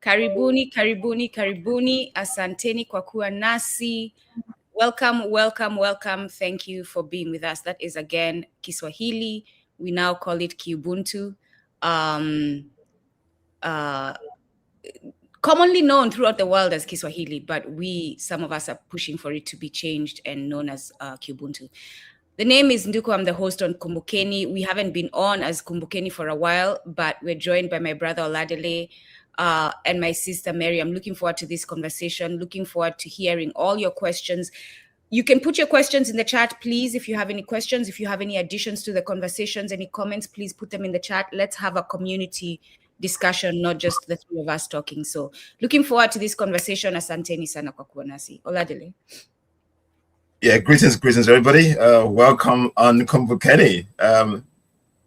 Karibuni, karibuni, karibuni. Asanteni kwa kuwa nasi. Welcome, welcome, welcome. Thank you for being with us. That is again Kiswahili. We now call it Kiubuntu. Commonly known throughout the world as Kiswahili, but some of us are pushing for it to be changed and known as Kiubuntu. The name is Nduku. I'm the host on Kumbukeni. We haven't been on as Kumbukeni for a while, but we're joined by my brother Oladele and my sister Mary. I'm looking forward to this conversation, looking forward to hearing all your questions. You can put your questions in the chat, please, if you have any questions, if you have any additions to the conversations, any comments, please put them in the chat. Let's have a community discussion, not just the three of us talking. So looking forward to this conversation. Asanteni sana kwa kuwa nasi. Oladele. Yeah, greetings, everybody. Welcome on Kumbukeni.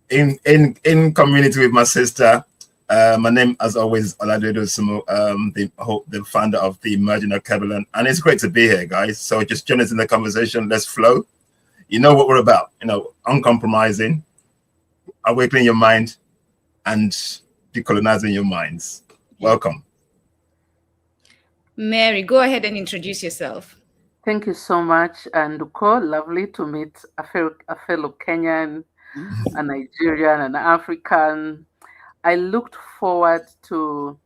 In community with my sister. My name, as always, Oladele Sumo, the founder of the Merging of Kebalan, and it's great to be here, guys. So just join us in the conversation. Let's flow. You know what we're about. You know, uncompromising, awakening your mind, and decolonizing your minds. Welcome. Mary, go ahead and introduce yourself. Thank you so much, Nduko. Lovely to meet a fellow Kenyan, a Nigerian, an African. I looked forward to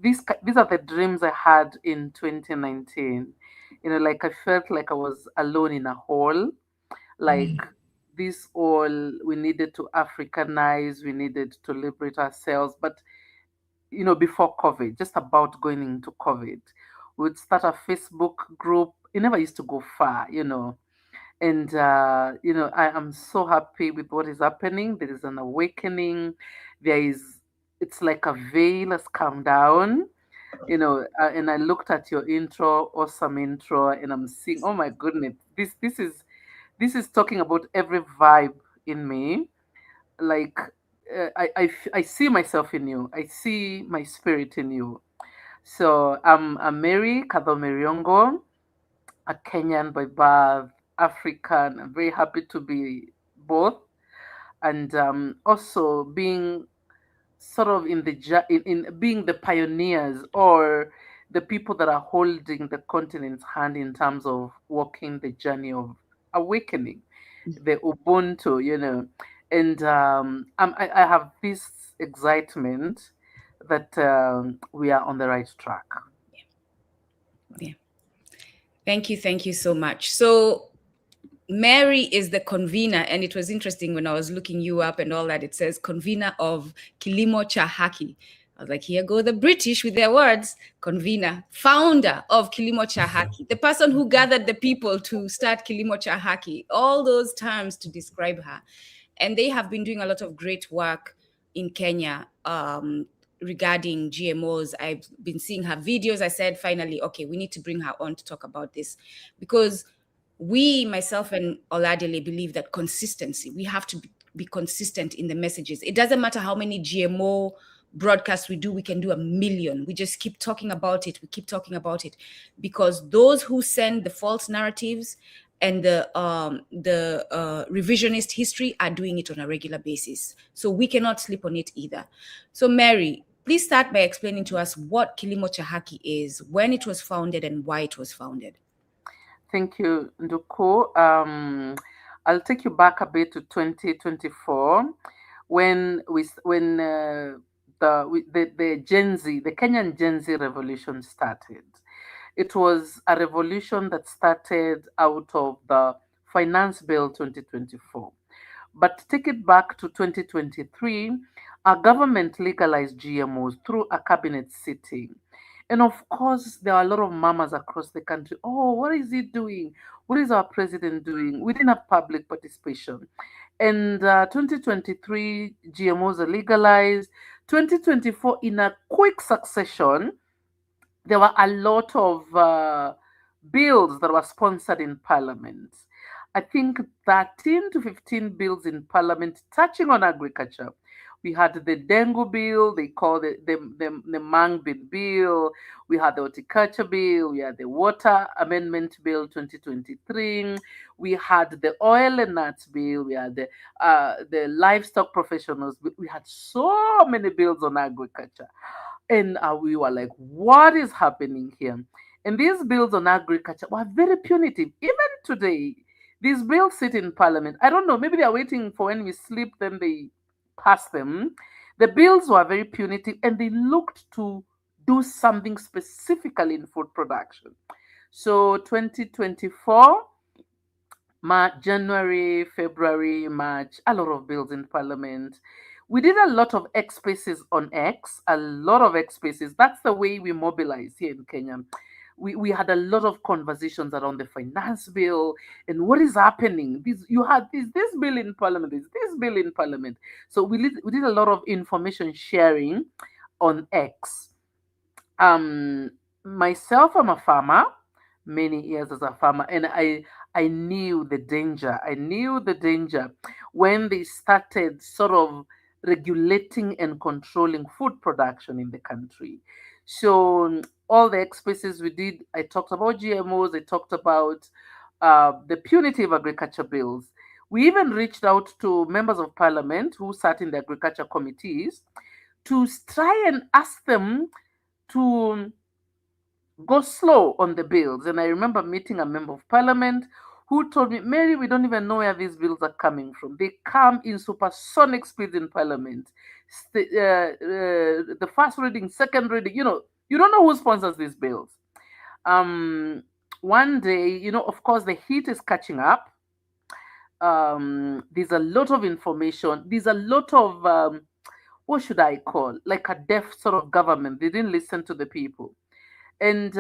these are the dreams I had in 2019. You know, like I felt like I was alone in a hole. Like this all, we needed to Africanize, we needed to liberate ourselves. But, you know, before COVID, just about going into COVID, we'd start a Facebook group. It never used to go far, you know. And, you know, I am so happy with what is happening. There is an awakening. It's like a veil has come down, you know, and I looked at your intro, awesome intro, and I'm seeing, oh my goodness, this is talking about every vibe in me. Like, I see myself in you. I see my spirit in you. So I'm Mary Kathomi, a Kenyan by birth, African. I'm very happy to be both, and also being sort of in being the pioneers or the people that are holding the continent's hand in terms of walking the journey of awakening, the Ubuntu, you know. And I have this excitement that we are on the right track. Yeah. Thank you so much. So Mary is the convener, and it was interesting when I was looking you up and all that. It says convener of Kilimo Cha Haki. I was like, here go the British with their words. Convener, founder of Kilimo Cha Haki, the person who gathered the people to start Kilimo Cha Haki, all those terms to describe her. And they have been doing a lot of great work in Kenya regarding GMOs. I've been seeing her videos. I said, finally, okay, we need to bring her on to talk about this, because we, myself and Oladele, believe that consistency, we have to be consistent in the messages. It doesn't matter how many GMO broadcasts we do, we can do 1 million. We just keep talking about it. We keep talking about it, because those who send the false narratives and the revisionist history are doing it on a regular basis. So we cannot sleep on it either. So Mary, please start by explaining to us what Kilimo Cha Haki is, when it was founded, and why it was founded. Thank you, Nduku. I'll take you back a bit to 2024, when the Gen Z, the Kenyan Gen Z revolution started. It was a revolution that started out of the Finance Bill 2024. But take it back to 2023, our government legalized GMOs through a cabinet sitting. And of course, there are a lot of mamas across the country. Oh, what is he doing? What is our president doing? We didn't have public participation. And 2023, GMOs are legalized. 2024, in a quick succession, there were a lot of bills that were sponsored in Parliament. I think 13 to 15 bills in Parliament touching on agriculture. We had the dengue bill, they call the Mangbin bill. We had the horticulture bill. We had the water amendment bill 2023. We had the oil and nuts bill. We had the livestock professionals. We had so many bills on agriculture. And we were like, what is happening here? And these bills on agriculture were very punitive. Even today, these bills sit in parliament. I don't know, maybe they're waiting for when we sleep, then they pass them. The bills were very punitive and they looked to do something specifically in food production. So 2024, January, February, March, a lot of bills in Parliament. We did a lot of X spaces on X, a lot of X spaces. That's the way we mobilize here in Kenya. We had a lot of conversations around the finance bill and what is happening. You had this bill in Parliament, this bill in Parliament. So we did a lot of information sharing on X. Myself, I'm a farmer, many years as a farmer, and I knew the danger. I knew the danger when they started sort of regulating and controlling food production in the country. So all the expresses we did, I talked about GMOs, I talked about the punitive agriculture bills. We even reached out to members of parliament who sat in the agriculture committees to try and ask them to go slow on the bills. And I remember meeting a member of parliament who told me, Mary, we don't even know where these bills are coming from. They come in supersonic speeds in parliament. The first reading, second reading, you don't know who sponsors these bills. One day, of course, the heat is catching up. There's a lot of information. There's a lot of, what should I call, like a deaf sort of government. They didn't listen to the people. And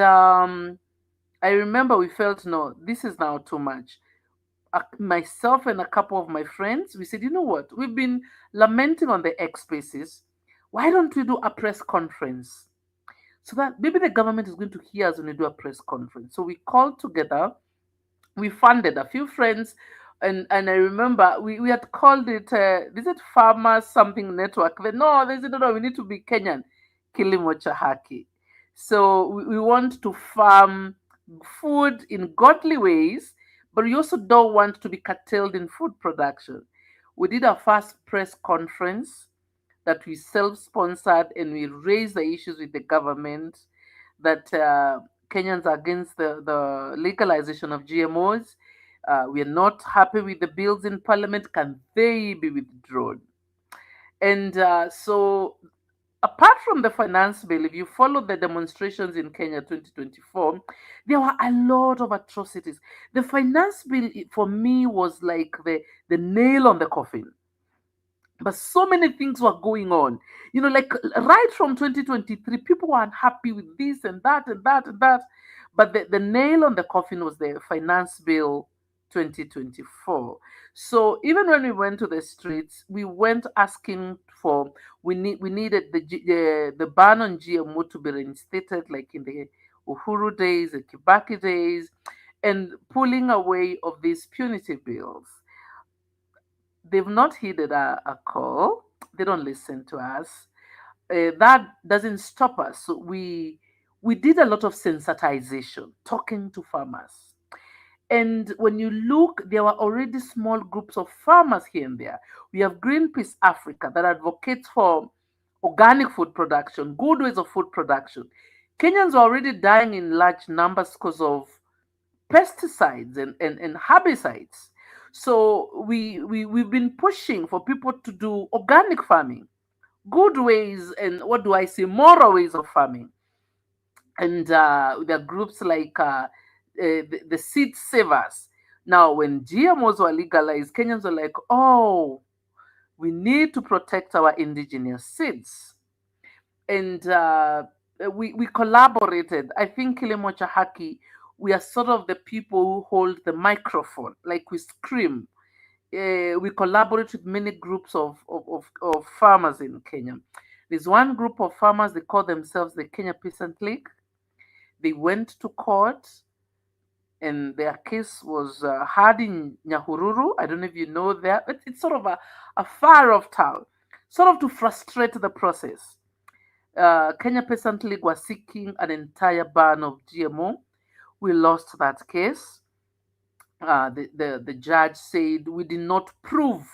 I remember we felt, no, this is now too much. Myself and a couple of my friends, we said, you know what? We've been lamenting on the X spaces. Why don't we do a press conference? So that maybe the government is going to hear us when we do a press conference. So we called together, we funded a few friends, and I remember we had called it, is it Farmers Something Network? They said, no, we need to be Kenyan, Kilimo Cha Haki. So we want to farm food in godly ways, but we also don't want to be curtailed in food production. We did our first press conference that we self-sponsored, and we raised the issues with the government that Kenyans are against the legalization of GMOs. We are not happy with the bills in parliament. Can they be withdrawn? And so apart from the finance bill, if you follow the demonstrations in Kenya 2024, there were a lot of atrocities. The finance bill, for me, was like the nail on the coffin. But so many things were going on. Like right from 2023, people were unhappy with this and that and that and that. But the nail on the coffin was the finance bill 2024. So even when we went to the streets, we went asking for, we needed the ban on GMO to be reinstated, like in the Uhuru days, the Kibaki days, and pulling away of these punitive bills. They've not heeded a call. They don't listen to us. That doesn't stop us. So we did a lot of sensitization, talking to farmers. And when you look, there were already small groups of farmers here and there. We have Greenpeace Africa that advocates for organic food production, good ways of food production. Kenyans are already dying in large numbers because of pesticides and herbicides. So we've been pushing for people to do organic farming, good ways, and what do I say, moral ways of farming. And there are groups like the seed savers. Now, when GMOs were legalized, Kenyans were like, oh, we need to protect our indigenous seeds. And we collaborated. I think Kilimo Cha Haki, we are sort of the people who hold the microphone, like we scream. We collaborate with many groups of farmers in Kenya. There's one group of farmers, they call themselves the Kenya Peasant League. They went to court, and their case was heard in Nyahururu. I don't know if you know that, but it's sort of a far off town, sort of to frustrate the process. Kenya Peasant League was seeking an entire ban of GMO. We lost that case. The judge said we did not prove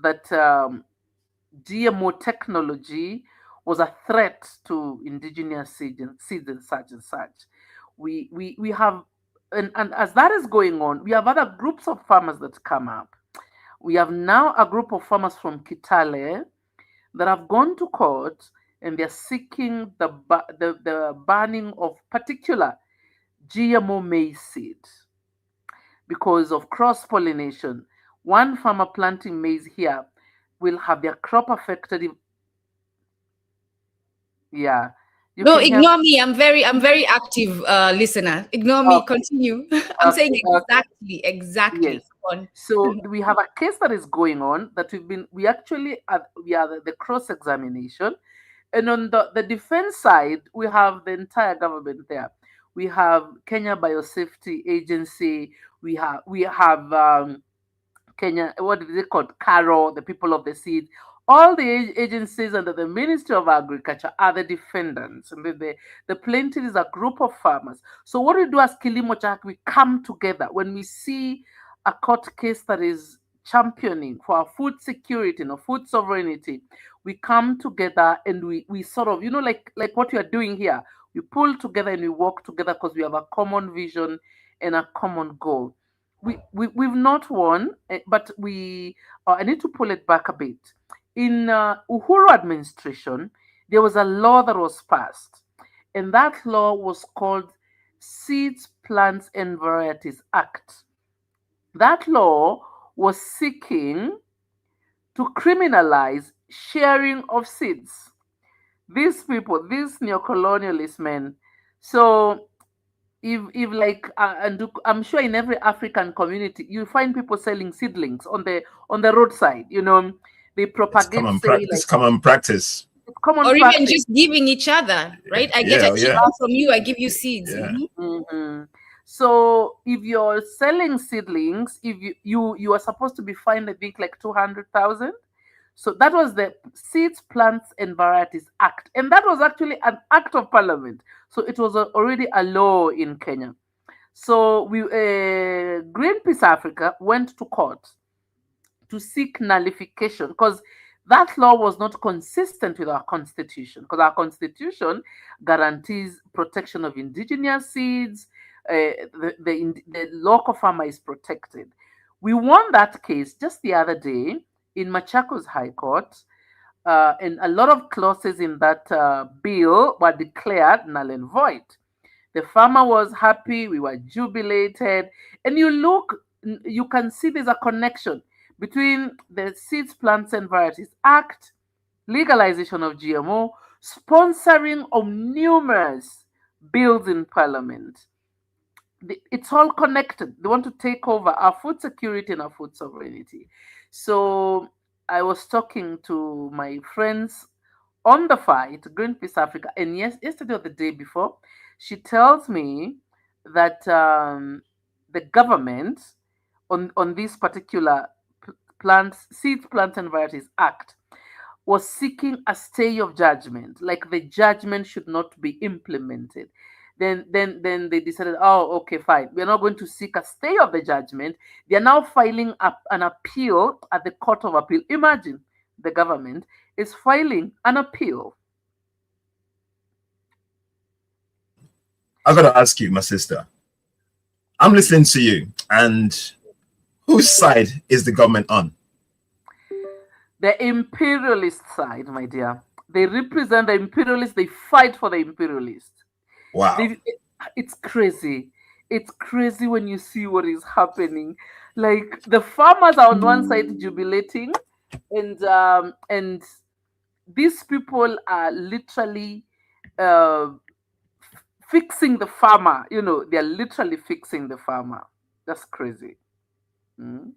that GMO technology was a threat to indigenous seeds and such and such. We have, and as that is going on, we have other groups of farmers that come up. We have now a group of farmers from Kitale that have gone to court, and they're seeking the banning of particular GMO maize seed because of cross-pollination. One farmer planting maize here will have their crop affected. Yeah. No, ignore me. I'm very active listener. Ignore me. Continue. I'm saying exactly. Yes. So we have a case that is going on that we are the cross-examination. And on the defense side, we have the entire government there. We have Kenya Biosafety Agency. We have Kenya, what is it called? CARO, the people of the seed. All the agencies under the Ministry of Agriculture are the defendants. And the plaintiff is a group of farmers. So what we do as Kilimo Cha Haki, we come together when we see a court case that is championing for our food security and our food sovereignty. We come together and we sort of, like what we are doing here. We pull together and we work together because we have a common vision and a common goal. We've not won, but I need to pull it back a bit. In Uhuru administration, there was a law that was passed, and that law was called Seeds, Plants and Varieties Act. That law was seeking to criminalize sharing of seeds. These people, these neocolonialist men. So if like and I'm sure in every African community you find people selling seedlings on the roadside. They propagate. It's common practice. Or even just giving each other, right? I get a seed from you, I give you seeds. Yeah. Mm-hmm. So if you're selling seedlings, if you are supposed to be fined, I think like 200,000. So that was the Seeds, Plants and Varieties Act. And that was actually an act of parliament. So it was already a law in Kenya. So Greenpeace Africa went to court to seek nullification because that law was not consistent with our constitution, because our constitution guarantees protection of indigenous seeds. The local farmer is protected. We won that case just the other day in Machakos High Court, and a lot of clauses in that bill were declared null and void. The farmer was happy, we were jubilated, and you can see there's a connection between the Seeds, Plants and Varieties Act, legalization of GMO, sponsoring of numerous bills in Parliament. It's all connected. They want to take over our food security and our food sovereignty. So I was talking to my friends on the fight, Greenpeace Africa, and yesterday or the day before, she tells me that the government on this particular Seeds, Plants and Varieties Act was seeking a stay of judgment, like the judgment should not be implemented. Then they decided, oh, okay, fine. We're not going to seek a stay of the judgment. They are now filing an appeal at the Court of Appeal. Imagine the government is filing an appeal. I got to ask you, my sister. I'm listening to you, and whose side is the government on? The imperialist side, my dear. They represent the imperialists. They fight for the imperialists. Wow. It's crazy. It's crazy when you see what is happening. Like the farmers are on one side jubilating, and these people are literally fixing the farmer. They're literally fixing the farmer. That's crazy.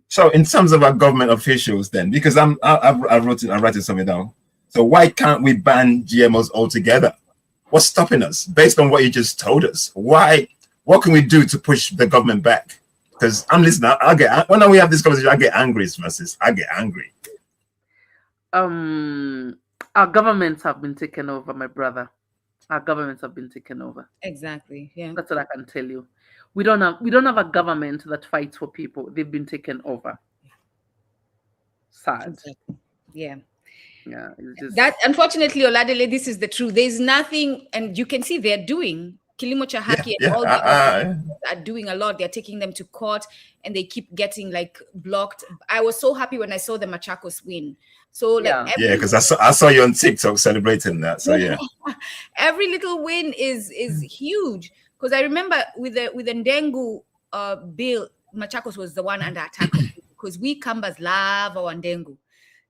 So in terms of our government officials then, because I'm writing something down. So why can't we ban GMOs altogether? What's stopping us? Based on what you just told us, what can we do to push the government back? Because I'm listening. When we have this conversation, I get angry, sis. I get angry. Our governments have been taken over, my brother. Our governments have been taken over. Exactly. Yeah. That's what I can tell you. We don't have a government that fights for people. They've been taken over. Sad. Exactly. Yeah. Yeah, it's just That, unfortunately, Oladele, this is the truth. There's nothing, and you can see they're doing Kilimo Cha Haki and all the other are doing a lot. They're taking them to court, and they keep getting like blocked. I was so happy when I saw the Machakos win. So like because I saw you on TikTok celebrating that. So yeah, every little win is huge. Because I remember with the Ndengu bill, Machakos was the one under attack because we Kambas love our Ndengu.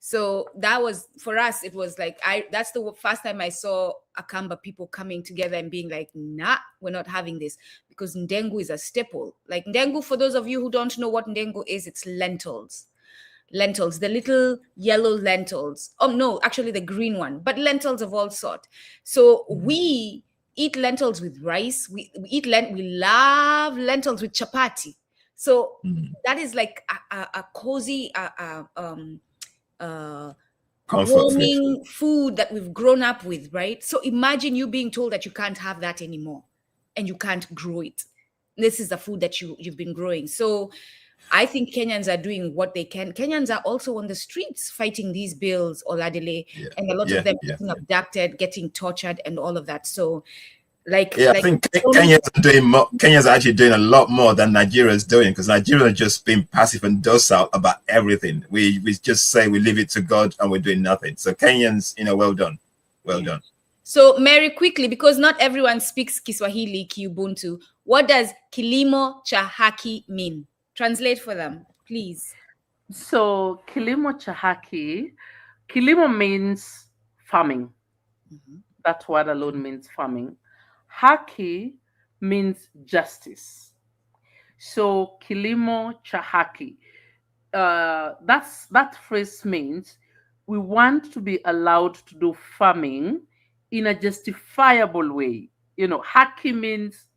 So that was, for us, it was like, that's the first time I saw Akamba people coming together and being like, nah, we're not having this, because Ndengu is a staple. Like Ndengu, for those of you who don't know what Ndengu is, it's lentils. Lentils, the little yellow lentils. Oh no, actually the green one, but lentils of all sort. So we eat lentils with rice. We love lentils with chapati. So that is like a cozy, warming food that we've grown up with, right? So imagine you being told that you can't have that anymore and you can't grow it. This is the food that you've been growing. So I think Kenyans are doing what they can. Kenyans are also on the streets fighting these bills, Oladele, and a lot of them getting abducted, getting tortured, and all of that. So I think Kenyans are actually doing a lot more than Nigeria is doing, because Nigeria has just been passive and docile about everything. We just say we leave it to God and we're doing nothing. So Kenyans, well done. Well done. So Mary, quickly, because not everyone speaks Kiswahili, Kiubuntu, what does Kilimo Cha Haki mean? Translate for them, please. So Kilimo Cha Haki, Kilimo means farming. That word alone means farming. Haki means justice. So Kilimo Cha Haki, that phrase means we want to be allowed to do farming in a justifiable way. Haki means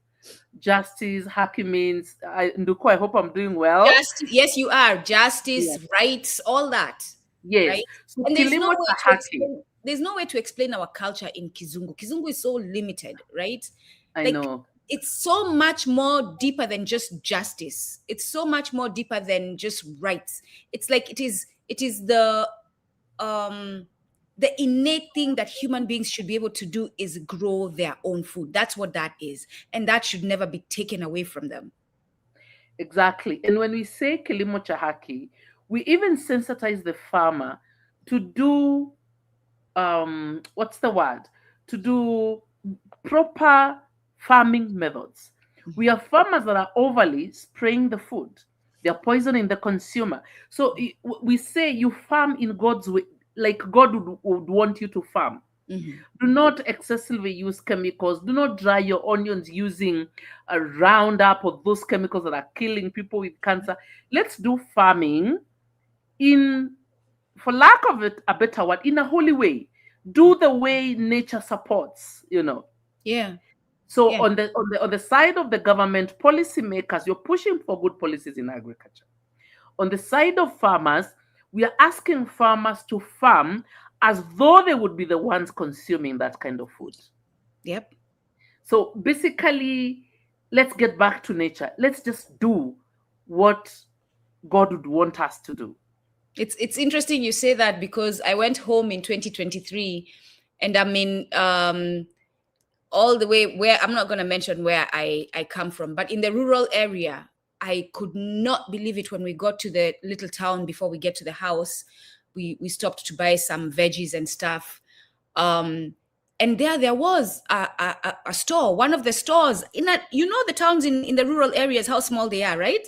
justice. Haki means, Nduko, I hope I'm doing well. Yes, you are. Justice, rights, all that. Yes. Right? So and there's no way to explain our culture in Kizungu. Kizungu is so limited, right? I know. It's so much more deeper than just justice. It's so much more deeper than just rights. It's like it is the innate thing that human beings should be able to do is grow their own food. That's what that is. And that should never be taken away from them. Exactly. And when we say Kilimo Cha Haki, we even sensitize the farmer to do, what's the word? To do proper farming methods. We have farmers that are overly spraying the food. They're poisoning the consumer. So we say you farm in God's way, like God would want you to farm. Do not excessively use chemicals. Do not dry your onions using a Roundup or those chemicals that are killing people with cancer. Let's do farming in, for lack of a better word, in a holy way. Do the way nature supports, Yeah. So on the side of the government, policymakers, you're pushing for good policies in agriculture. On the side of farmers, we are asking farmers to farm as though they would be the ones consuming that kind of food. Yep. So basically, let's get back to nature. Let's just do what God would want us to do. It's interesting you say that, because I went home in 2023 and I'm in all the way where, I'm not going to mention where I come from, but in the rural area. I could not believe it when we got to the little town. Before we get to the house, we stopped to buy some veggies and stuff. And there was a store, one of the stores in the towns in the rural areas, how small they are, right?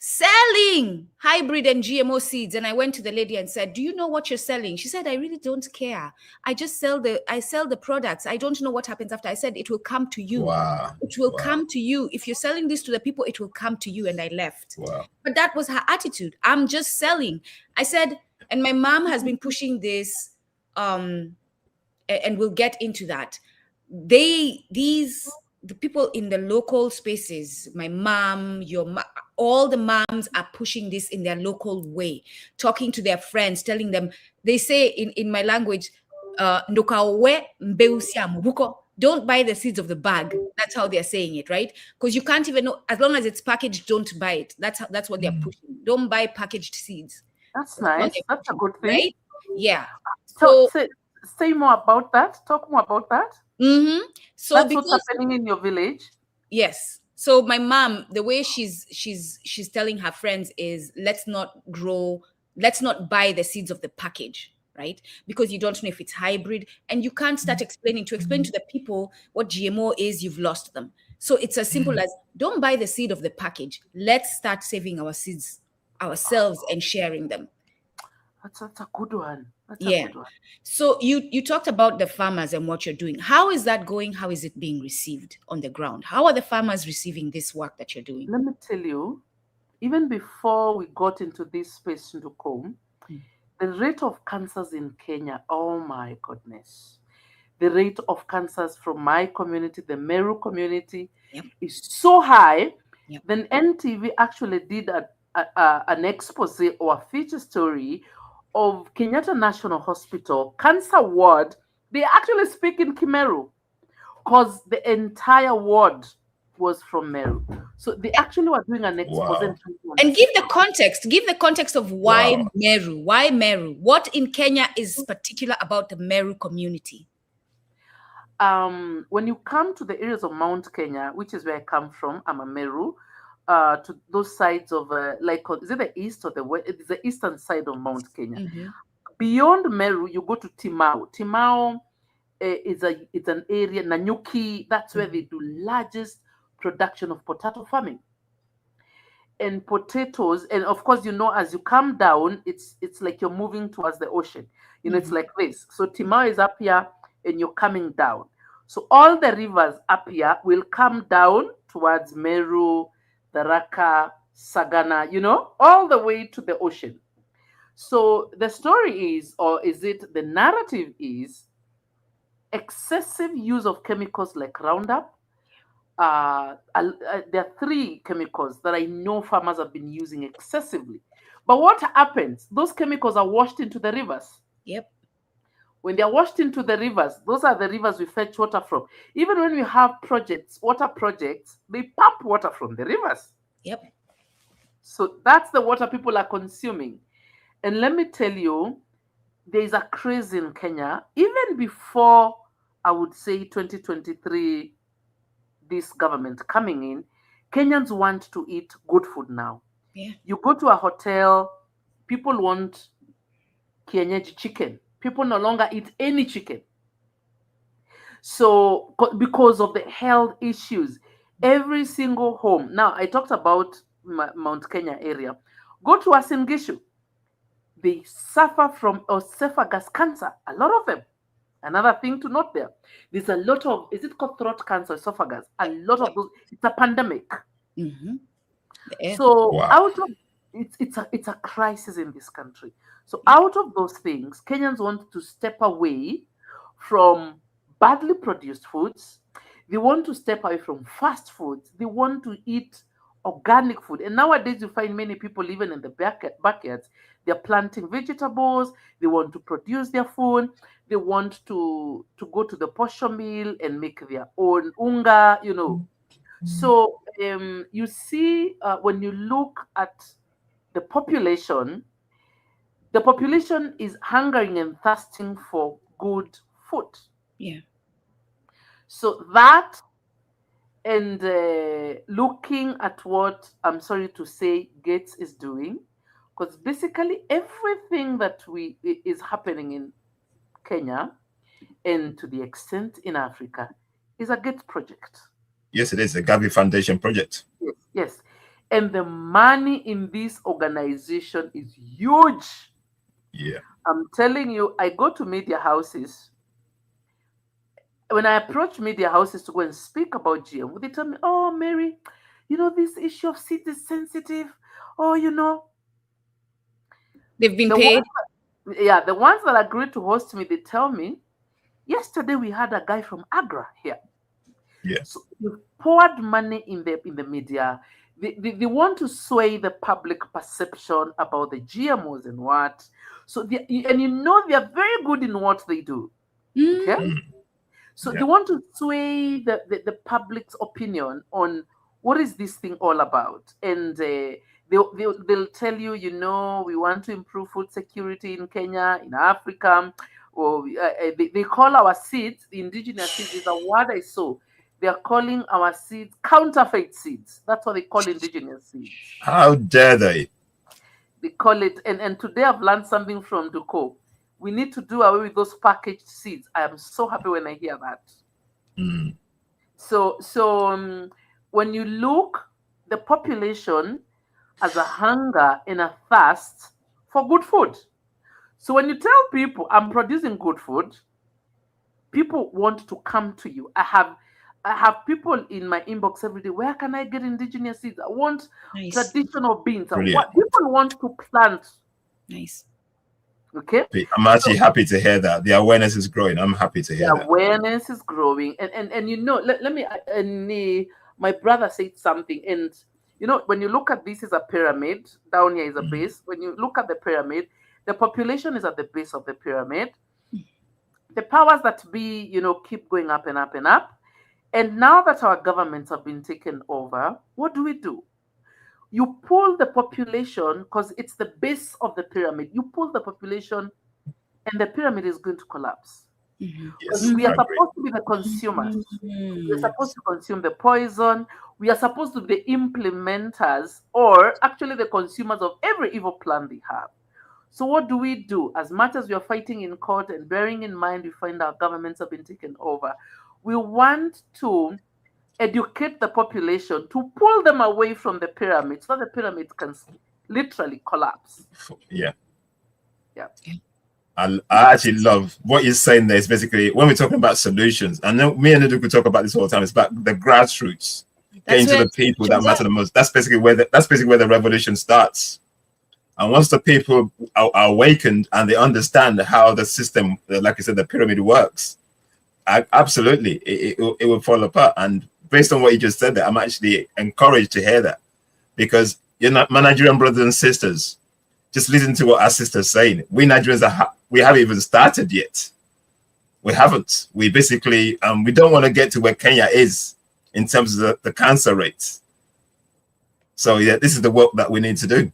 Selling hybrid and GMO seeds. And I went to the lady and said, do you know what you're selling? She said, I really don't care. I sell the products. I don't know what happens after. I said, it will come to you. Wow. It will come to you. If you're selling this to the people, it will come to you. And I left. Wow. But that was her attitude. I'm just selling. I said, and my mom has been pushing this, and we'll get into that. The people in the local spaces, my mom, all the moms are pushing this in their local way, talking to their friends, telling them, they say in my language, don't buy the seeds of the bag. That's how they're saying it, right? Because you can't even know, as long as it's packaged, don't buy it. That's what they're pushing. Don't buy packaged seeds. That's nice. That's a good thing. Right? Yeah. So say more about that. Talk more about that. So That's because what's happening in your village. yes. So my mom, the way she's telling her friends is let's not buy the seeds of the package, right? Because you don't know if it's hybrid, and you can't start explain to the people what GMO is, you've lost them. So it's as simple as don't buy the seed of the package. Let's start saving our seeds ourselves and sharing them. That's a good one. That's Yeah. a good one. So you talked about the farmers and what you're doing. How is that going? How is it being received on the ground? How are the farmers receiving this work that you're doing? Let me tell you, even before we got into this space to come, the rate of cancers in Kenya, oh my goodness. The rate of cancers from my community, the Meru community, is so high. Then NTV actually did an expose or a feature story of Kenyatta National Hospital cancer ward. They actually speak in Kimeru because the entire ward was from Meru. So they actually were doing an expose. Wow. And give the context. Give the context of why Meru. Why Meru? What in Kenya is particular about the Meru community? When you come to the areas of Mount Kenya, which is where I come from, I'm a Meru, to those sides of is it the east or the west? It's the eastern side of Mount Kenya. Beyond Meru, you go to Timau. Timau it's an area, Nanyuki, that's where they do largest production of potato farming. And potatoes, and of course, as you come down, it's like you're moving towards the ocean. It's like this. So Timau is up here and you're coming down. So all the rivers up here will come down towards Meru, Tharaka, Sagana, all the way to the ocean. So the story is, or is it the narrative is, excessive use of chemicals like Roundup. There are 3 chemicals that I know farmers have been using excessively. But what happens? Those chemicals are washed into the rivers. Yep. When they're washed into the rivers, those are the rivers we fetch water from. Even when we have water projects, they pump water from the rivers. Yep. So that's the water people are consuming. And let me tell you, there is a craze in Kenya, even before, I would say, 2023, this government coming in, Kenyans want to eat good food now. Yeah. You go to a hotel, people want kienyeji chicken. People no longer eat any chicken. So, because of the health issues, every single home. Now, I talked about Mount Kenya area. Go to Uasin Gishu. They suffer from esophagus cancer, a lot of them. Another thing to note there, there's a lot of, is it called throat cancer, esophagus? A lot of those, it's a pandemic. So out of, it's a crisis in this country. So out of those things, Kenyans want to step away from badly produced foods. They want to step away from fast foods. They want to eat organic food. And nowadays you find many people even in the backyards, they're planting vegetables. They want to produce their food. They want to go to the posho mill and make their own unga, So you see, when you look at the population is hungering and thirsting for good food. Yeah. So that, and looking at what, I'm sorry to say, Gates is doing, because basically everything that is happening in Kenya, and to the extent in Africa, is a Gates project. Yes, it is a Gavi Foundation project. Yes. And the money in this organization is huge. Yeah. I'm telling you, I go to media houses. When I approach media houses to go and speak about GMO, they tell me, oh, Mary, this issue of seeds is sensitive. Oh, They've been paid. The ones that agreed to host me, they tell me, yesterday we had a guy from Agra here. Yes. So they poured money in the media. They want to sway the public perception about the GMOs and what. So they are very good in what they do. Okay? So they want to sway the public's opinion on what is this thing all about. And they'll tell you, we want to improve food security in Kenya, in Africa. or they call our seeds, the indigenous seeds is a word I saw. They are calling our seeds counterfeit seeds. That's what they call indigenous seeds. How dare they? They call it, and today I've learned something from Duko. We need to do away with those packaged seeds. I am so happy when I hear that. Mm. So when you look, the population has a hunger and a thirst for good food. So when you tell people I'm producing good food, people want to come to you. I have people in my inbox every day. Where can I get indigenous seeds? I want traditional beans. Brilliant. People want to plant. Nice. Okay. I'm actually happy to hear that. The awareness is growing. I'm happy to hear that. Awareness is growing. And you know, let me my brother said something, and you know, when you look at this is a pyramid, down here is a base. When you look at the pyramid, the population is at the base of the pyramid. The powers that be, you know, keep going up and up and up. And now that our governments have been taken over, what do? You pull the population, because it's the base of the pyramid. You pull the population and the pyramid is going to collapse. Yes, we are supposed to be the consumers. We're supposed to consume the poison. We are supposed to be the implementers, or actually the consumers of every evil plan they have. So what do? As much as we are fighting in court and bearing in mind we find our governments have been taken over, we want to educate the population to pull them away from the pyramid so the pyramid can literally collapse. Yeah. Yeah. I actually love what you're saying there. Is basically when we're talking about solutions, and me and Ndu could talk about this all the time. It's about the grassroots, getting to the people that matter the most. That's basically where the revolution starts. And once the people are awakened and they understand how the system, like I said, the pyramid works, absolutely, it will fall apart. And based on what you just said there, I'm actually encouraged to hear that, because you're not my Nigerian brothers and sisters. Just listen to what our sister's saying. We Nigerians we haven't even started yet. We haven't. We basically we don't want to get to where Kenya is in terms of the cancer rates. So yeah, this is the work that we need to do.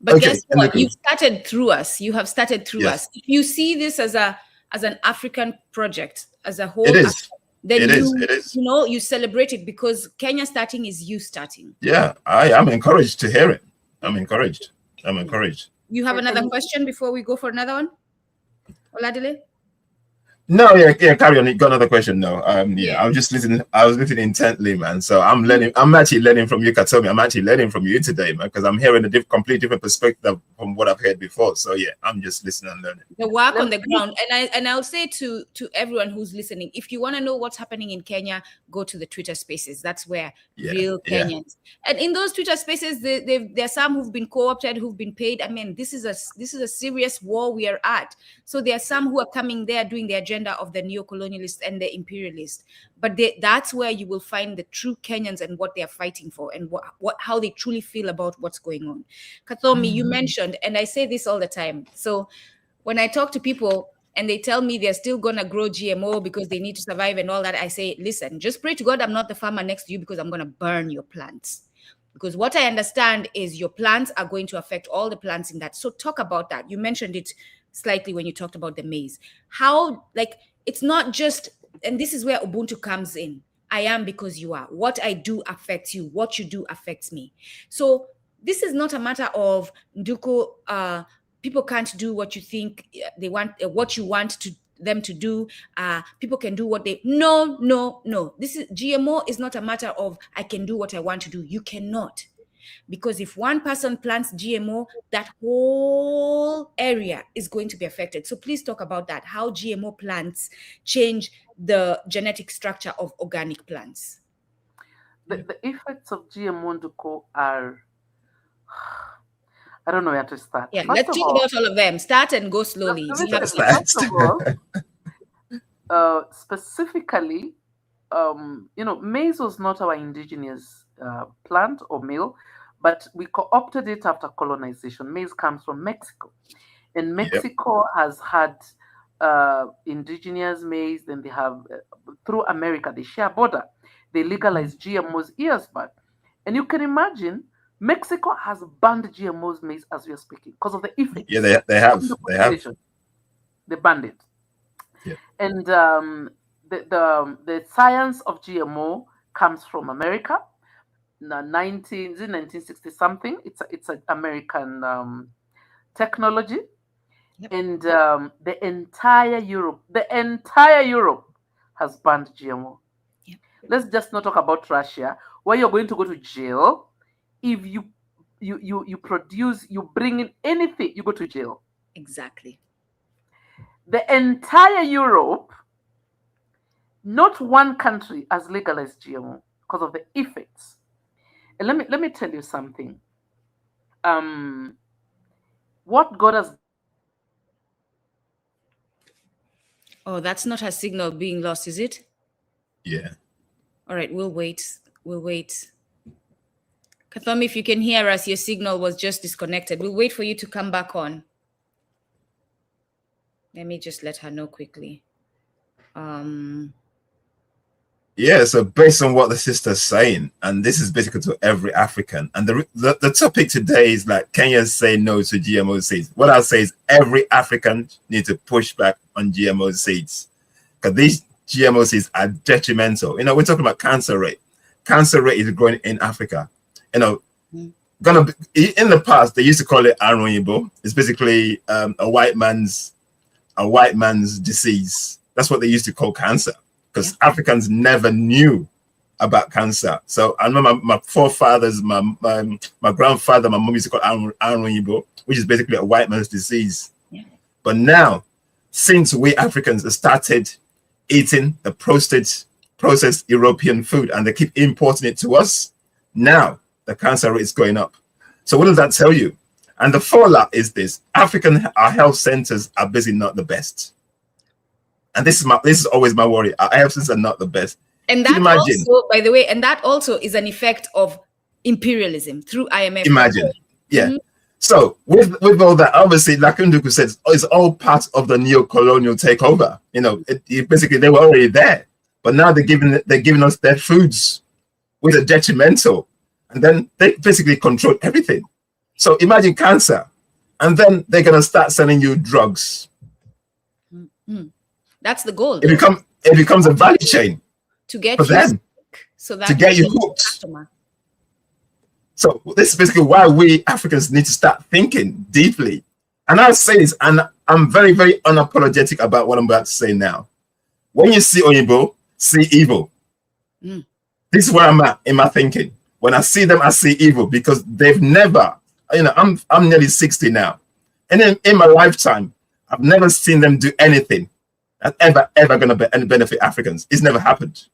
But guess what? You started through us. You have started through us. If you see this as an African project as a whole, it is. Then it is. You know, you celebrate it, because Kenya starting is you starting. Yeah, I am encouraged to hear it. I'm encouraged. You have another question before we go for another one, Oladile? No, yeah, carry on. You got another question? No, yeah, I was just listening. I was listening intently, man. So I'm learning. I'm actually learning from you, Kathomi. I'm actually learning from you today, man, because I'm hearing a completely different perspective from what I've heard before. So yeah, I'm just listening and learning. The work on the ground, and I'll say to everyone who's listening, if you want to know what's happening in Kenya, go to the Twitter Spaces. That's where real Kenyans. And in those Twitter Spaces, there are some who've been co-opted, who've been paid. I mean, this is a serious war we are at. So there are some who are coming there doing the agenda of the neo-colonialist and the imperialist, but that's where you will find the true Kenyans and what they are fighting for, and how they truly feel about what's going on. Kathomi, you mentioned, and I say this all the time, so when I talk to people and they tell me they're still gonna grow GMO because they need to survive and all that, I say, listen, just pray to God I'm not the farmer next to you, because I'm gonna burn your plants. Because what I understand is your plants are going to affect all the plants in that. So talk about that. You mentioned it slightly when you talked about the maize. How, like, it's not just, and this is where Ubuntu comes in. I am because you are. What I do affects you. What you do affects me. So this is not a matter of Nduko, people can't do what you think they want, what you want them to do. People can do what they, no. This is, GMO is not a matter of I can do what I want to do. You cannot. Because if one person plants GMO, that whole area is going to be affected. So please talk about that, how GMO plants change the genetic structure of organic plants. The effects of GMO Nduko are, I don't know where to start. Yeah, let's talk about all of them. Start and go slowly. First of all, specifically, you know, maize was not our indigenous plant or meal, but we co-opted it after colonization. Maize comes from Mexico, and Mexico has had indigenous maize. Then they have through America, they share border. They legalized GMOs years back, and you can imagine Mexico has banned GMOs maize as we are speaking because of the effects. Yeah, they have. They banned it. Yeah. And the science of GMO comes from America. 1960 something. It's an American technology. Yep. And the entire Europe has banned GMO. Yep. Let's just not talk about Russia, where you're going to go to jail if you produce, you bring in anything, you go to jail. Exactly. The entire Europe, not one country has legalized GMO because of the effects. And let me tell you something. What God has. Oh, that's not her signal being lost, is it? Yeah. All right, we'll wait. We'll wait. Kathomi, if you can hear us, your signal was just disconnected. We'll wait for you to come back on. Let me just let her know quickly. Yeah, so based on what the sister's saying, and this is basically to every African, and the topic today is like Kenyans say no to GMO seeds. What I'll say is every African needs to push back on GMO seeds, because these GMO seeds are detrimental. You know, we're talking about cancer rate. Cancer rate is growing in Africa. You know, in the past they used to call it Aronyibo. It's basically a white man's disease. That's what they used to call cancer, because Africans never knew about cancer. So I remember my forefathers, my grandfather, my mom used to call Aronyibo, which is basically a white man's disease. Yeah. But now, since we Africans have started eating the processed European food and they keep importing it to us, now the cancer rate is going up. So what does that tell you? And the fallout is this: our health centers are basically not the best. And this is always my worry. Our health centers are not the best. And that also, by the way, and that also is an effect of imperialism through IMF. Imagine. Yeah. So with all that, obviously, like Nduku says, it's all part of the neo-colonial takeover. You know, basically they were already there, but now they're giving us their foods with a detrimental, and then they basically control everything. So imagine cancer, and then they're gonna start selling you drugs. That's the goal. It becomes a value chain to get for them, so that to get you hooked. So this is basically why we Africans need to start thinking deeply. And I'll say this, and I'm very, very unapologetic about what I'm about to say now. When you see Oyibo, see evil. This is where I'm at in my thinking. When I see them, I see evil, because they've never, you know, I'm nearly 60 now. And in my lifetime, I've never seen them do anything that's ever going to benefit Africans. It's never happened.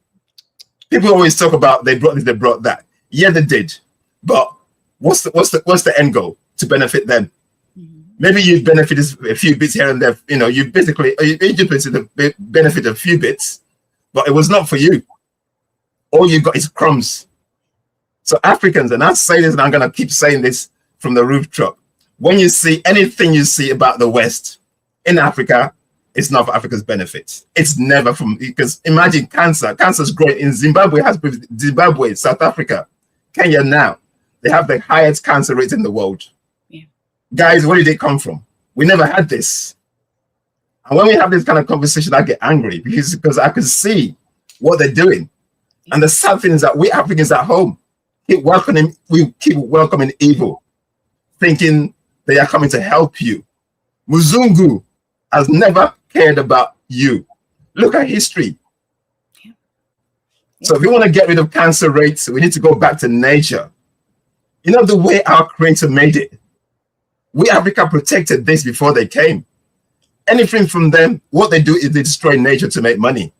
People always talk about they brought this, they brought that. Yeah, they did. But what's the end goal? To benefit them. Maybe you benefit a few bits here and there. You know, you just benefit a few bits, but it was not for you. All you got is crumbs. So Africans, and I say this, and I'm going to keep saying this from the rooftop. When you see anything you see about the West in Africa, it's not for Africa's benefit. It's never because imagine cancer. Cancer's growing in Zimbabwe, South Africa, Kenya now. They have the highest cancer rate in the world. Yeah. Guys, where did it come from? We never had this. And when we have this kind of conversation, I get angry because I can see what they're doing. Yeah. And the sad thing is that we Africans at home we keep welcoming evil, thinking they are coming to help you. Muzungu has never cared about you. Look at history. Yeah. So if we want to get rid of cancer rates, we need to go back to nature. You know, the way our creator made it. We Africa protected this before they came. Anything from them, what they do is they destroy nature to make money.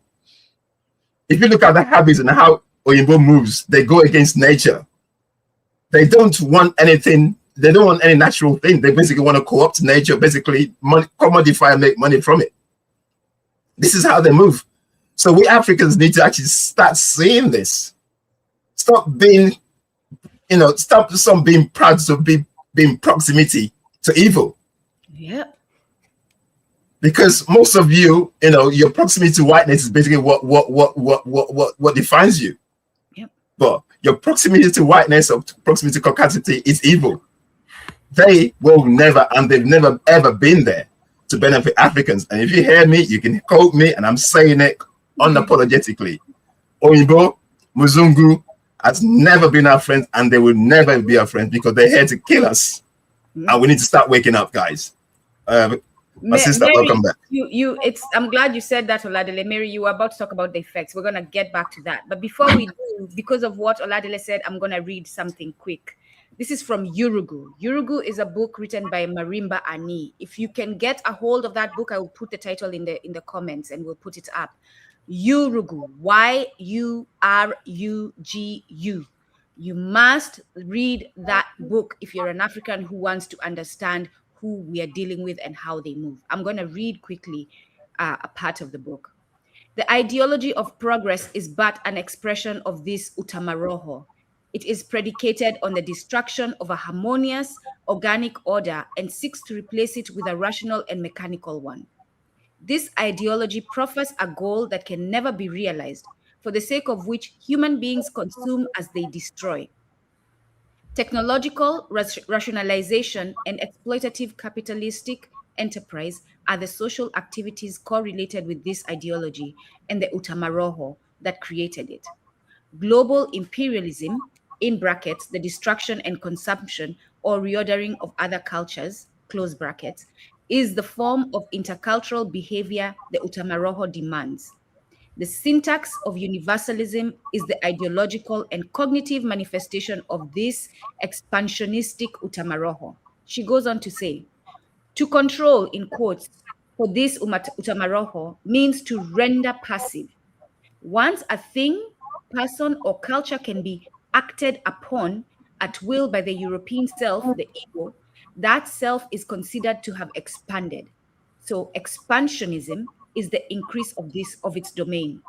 If you look at the habits and how Oyinbo moves, they go against nature. They don't want anything. They don't want any natural thing. They basically want to co-opt nature, basically commodify and make money from it. This is how they move. So we Africans need to actually start seeing this. Stop being, stop being proud to being proximity to evil. Yeah. Because most of you, your proximity to whiteness is basically what defines you. Yep. But your proximity to whiteness or proximity to caucasity is evil. They will never, and they've never ever been there. to benefit Africans. And if you hear me, you can quote me, and I'm saying it unapologetically. Oyinbo, Muzungu has never been our friends, and they will never be our friends because they're here to kill us. And we need to start waking up, guys. My sister, Mary, welcome back. I'm glad you said that, Oladele. Mary, you were about to talk about the effects. We're gonna get back to that. But before we do, because of what Oladele said, I'm gonna read something quick. This is from Urugu. Urugu is a book written by Marimba Ani. If you can get a hold of that book, I will put the title in the comments and we'll put it up. Urugu, Yurugu. You must read that book if you're an African who wants to understand who we are dealing with and how they move. I'm going to read quickly a part of the book. The ideology of progress is but an expression of this utamaroho. It is predicated on the destruction of a harmonious, organic order and seeks to replace it with a rational and mechanical one. This ideology proffers a goal that can never be realized, for the sake of which human beings consume as they destroy. Technological rationalization and exploitative capitalistic enterprise are the social activities correlated with this ideology and the utamaroho that created it. Global imperialism, in brackets, the destruction and consumption or reordering of other cultures, close brackets, is the form of intercultural behavior the utamaroho demands. The syntax of universalism is the ideological and cognitive manifestation of this expansionistic utamaroho. She goes on to say, to control, in quotes, for this utamaroho means to render passive. Once a thing, person, or culture can be acted upon at will by the European self, the ego, that self is considered to have expanded. So expansionism is the increase of its domain.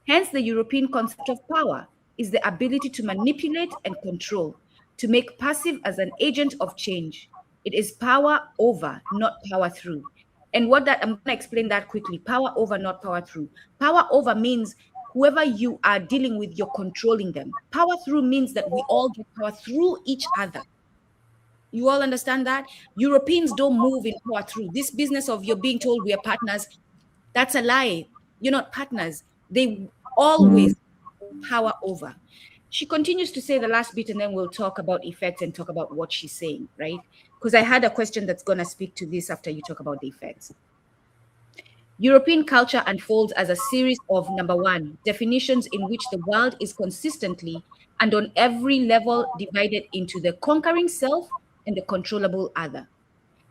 Hence, the European concept of power is the ability to manipulate and control, to make passive as an agent of change. It is power over, not power through. And I'm going to explain that quickly. Power over, not power through. Power over means whoever you are dealing with, you're controlling them. Power through means that we all get power through each other. You all understand that? Europeans don't move in power through. This business of you're being told we are partners, that's a lie. You're not partners. They always power over. She continues to say the last bit, and then we'll talk about effects and talk about what she's saying, right? Because I had a question that's going to speak to this after you talk about the effects. European culture unfolds as a series of, number one, definitions in which the world is consistently and on every level divided into the conquering self and the controllable other.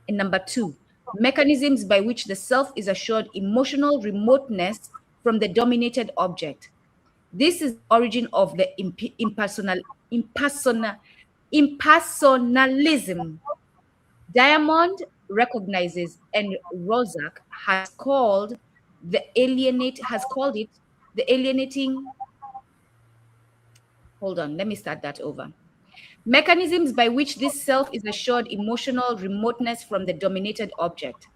And number two, mechanisms by which the self is assured emotional remoteness from the dominated object. This is the origin of the impersonalism. Diamond recognizes, and Rozak has called it the alienating. Hold on, let me start that over. Mechanisms by which this self is assured emotional remoteness from the dominated object.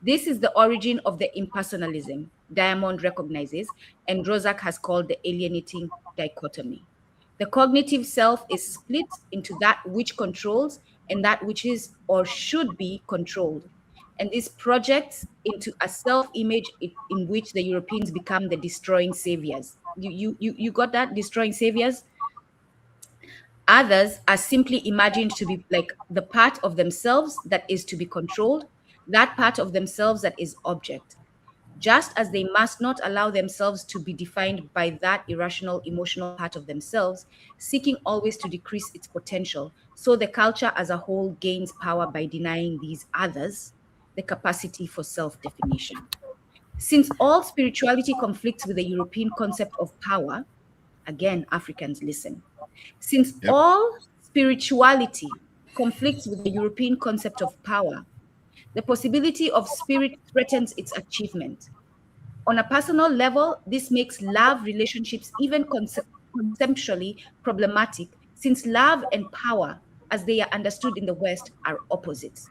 This is the origin of the impersonalism Diamond recognizes, and Rozak has called the alienating dichotomy. The cognitive self is split into that which controls and that which is or should be controlled. And this projects into a self-image in which the Europeans become the destroying saviors. You got that? Destroying saviors? Others are imagined to be like the part of themselves that is to be controlled, that part of themselves that is object. Just as they must not allow themselves to be defined by that irrational emotional part of themselves, seeking always to decrease its potential, so the culture as a whole gains power by denying these others the capacity for self-definition. Since all spirituality conflicts with the European concept of power, again, Africans listen. Since all spirituality conflicts with the European concept of power, the possibility of spirit threatens its achievement. On a personal level, this makes love relationships even conceptually problematic, since love and power, as they are understood in the West, are opposites.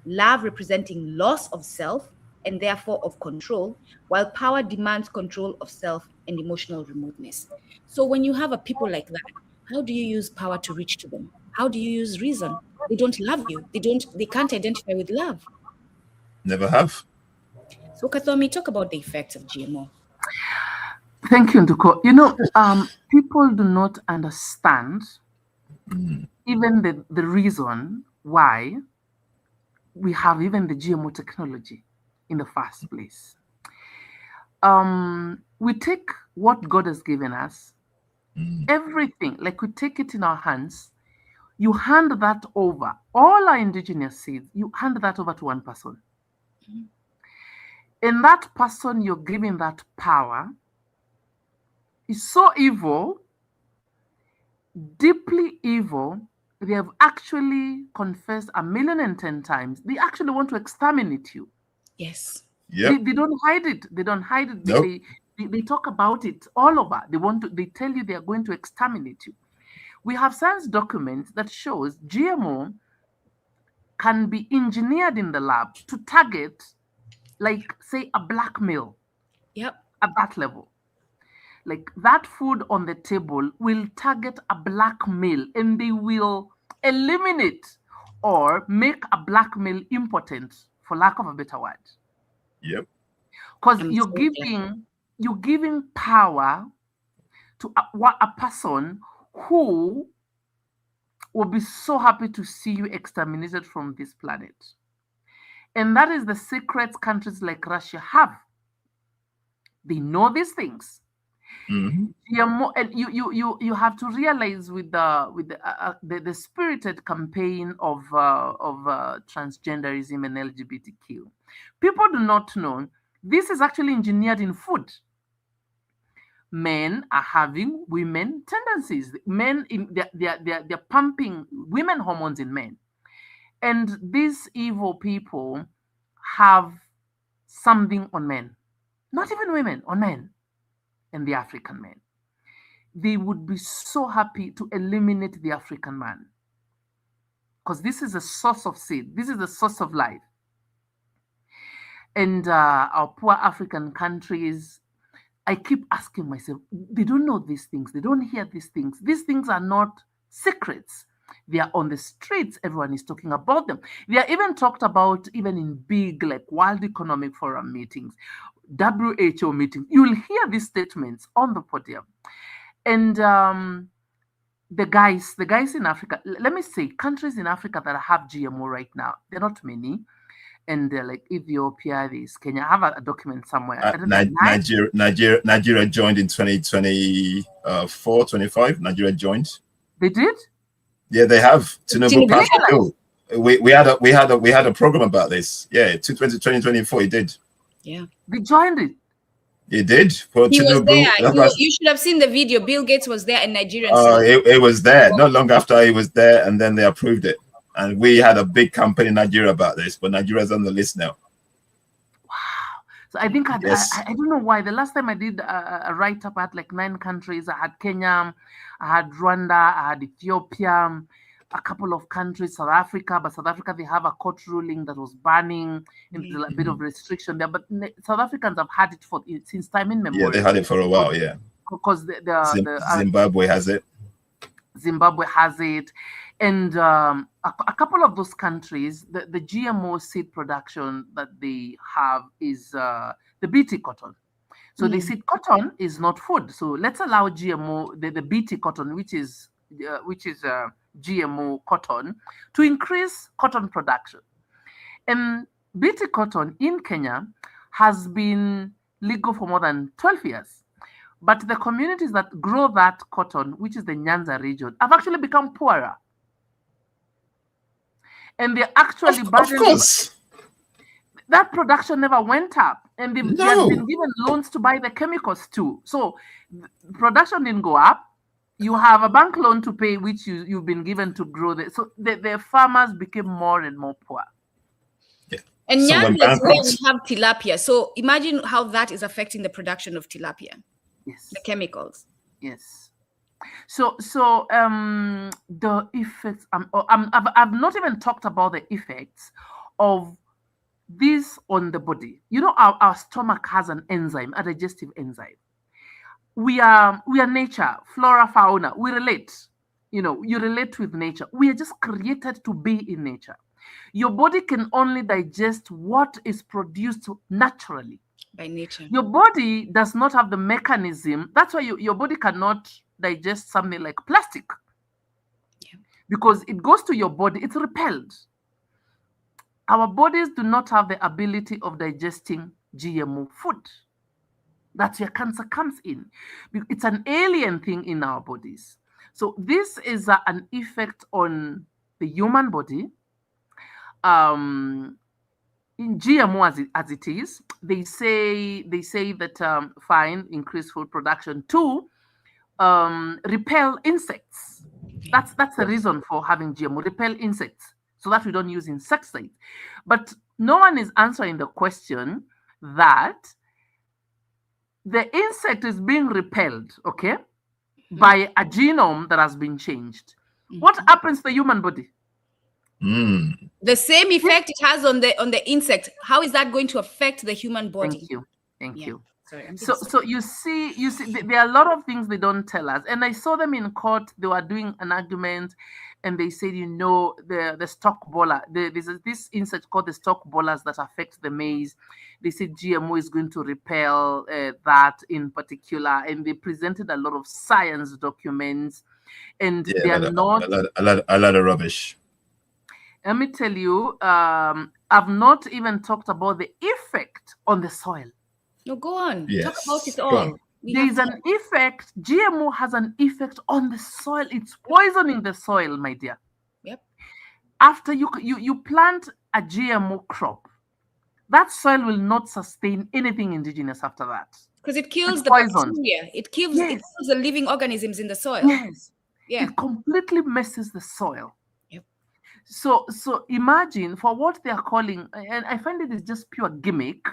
Love representing loss of self and therefore of control, while power demands control of self and emotional remoteness. So when you have a people like that, how do you use power to reach to them? How do you use reason? They don't love you. They can't identify with love. Never have. So Kathomi, talk about the effects of GMO. Thank you, Nduko. People do not understand even the reason why we have even the GMO technology in the first place. We take what God has given us, everything, like we take it in our hands, you hand that over, all our indigenous seeds, you hand that over to one person. And that person you're giving that power is so evil, deeply evil. They have actually confessed 1,010,000 times. They actually want to exterminate you. Yes. Yep. They don't hide it. They don't hide it. Nope. They talk about it all over. They tell you they are going to exterminate you. We have science documents that shows GMO can be engineered in the lab to target, like, say, a blackmail. Yep. At that level. Like, that food on the table will target a blackmail, and they will eliminate or make a blackmail impotent, for lack of a better word. Yep. Because you're giving power to a person who will be so happy to see you exterminated from this planet. And that is the secrets countries like Russia have. They know these things. GMO, and you have to realize with the spirited campaign of transgenderism and LGBTQ, people do not know this is actually engineered in food. Men are having women tendencies. Men they're pumping women hormones in men, and these evil people have something on men, not even women, on men, and the African men. They would be so happy to eliminate the African man, because this is a source of seed. This is the source of life. And our poor African countries, I keep asking myself, they don't know these things. They don't hear these things. These things are not secrets. They are on the streets. Everyone is talking about them. They are even talked about even in big, like, World Economic Forum meetings, WHO meetings. You will hear these statements on the podium. And the guys in Africa, let me say, countries in Africa that have GMO right now, they're not many. And they're like Ethiopia, there's Kenya. I have a document somewhere. Nigeria joined in 2024, 25. Nigeria joined. They did? Yeah, they have. Tinubu passed the bill. We had a program about this. Yeah, 2024, he did. Yeah. They joined it. He did. For he Tinubu, was there. You should have seen the video. Bill Gates was there and Nigerians. It was there. Not long after he was there, and then they approved it. And we had a big campaign in Nigeria about this, but Nigeria's on the list now. Wow. So I think I don't know why. The last time I did a write-up, I had like 9 countries. I had Kenya, I had Rwanda, I had Ethiopia, a couple of countries, South Africa. But South Africa, they have a court ruling that was banning, a bit of restriction there. But South Africans have had it since time immemorial. Yeah, they had it for a while, yeah. Because Zimbabwe has it. Zimbabwe has it. And a couple of those countries, the GMO seed production that they have is the BT cotton. So they said cotton is not food. So let's allow GMO, the BT cotton, which is GMO cotton, to increase cotton production. And BT cotton in Kenya has been legal for more than 12 years. But the communities that grow that cotton, which is the Nyanza region, have actually become poorer. And they're actually of course. That production never went up, and they've been given loans to buy the chemicals too. So production didn't go up. You have a bank loan to pay, which you've been given to grow. So the farmers became more and more poor. Yeah. And Nyanza is where we have tilapia. So imagine how that is affecting the production of tilapia. Yes. The chemicals. Yes. So the effects. I've not even talked about the effects of this on the body. You know, our stomach has an enzyme, a digestive enzyme. We are nature, flora, fauna. We relate. You know, you relate with nature. We are just created to be in nature. Your body can only digest what is produced naturally. By nature. Your body does not have the mechanism. That's why your body cannot digest something like plastic. Yeah. Because it goes to your body, it's repelled. Our bodies do not have the ability of digesting GMO food. That's where cancer comes in. It's an alien thing in our bodies. So this is an effect on the human body. In GMO as it is, they say that fine, increase food production to repel insects. That's the reason for having GMO, repel insects, so that we don't use insecticides. But no one is answering the question that the insect is being repelled, okay, by a genome that has been changed. What happens to the human body? The same effect it has on the insect. How is that going to affect the human body? Thank you. Sorry, so you see, there are a lot of things they don't tell us. And I saw them in court. They were doing an argument, and they said, the stalk borer. There's this insect called the stalk borers that affect the maize. They said GMO is going to repel that in particular, and they presented a lot of science documents, and they are not a lot of rubbish. Let me tell you, I've not even talked about the effect on the soil. No, go on. Yes. Talk about it all. There is an effect. GMO has an effect on the soil. It's poisoning the soil, my dear. Yep. After you plant a GMO crop, that soil will not sustain anything indigenous after that. Because it kills the bacteria. It kills the living organisms in the soil. Yes. Yeah. It completely messes the soil. Yep. So imagine for what they are calling, and I find it is just pure gimmick,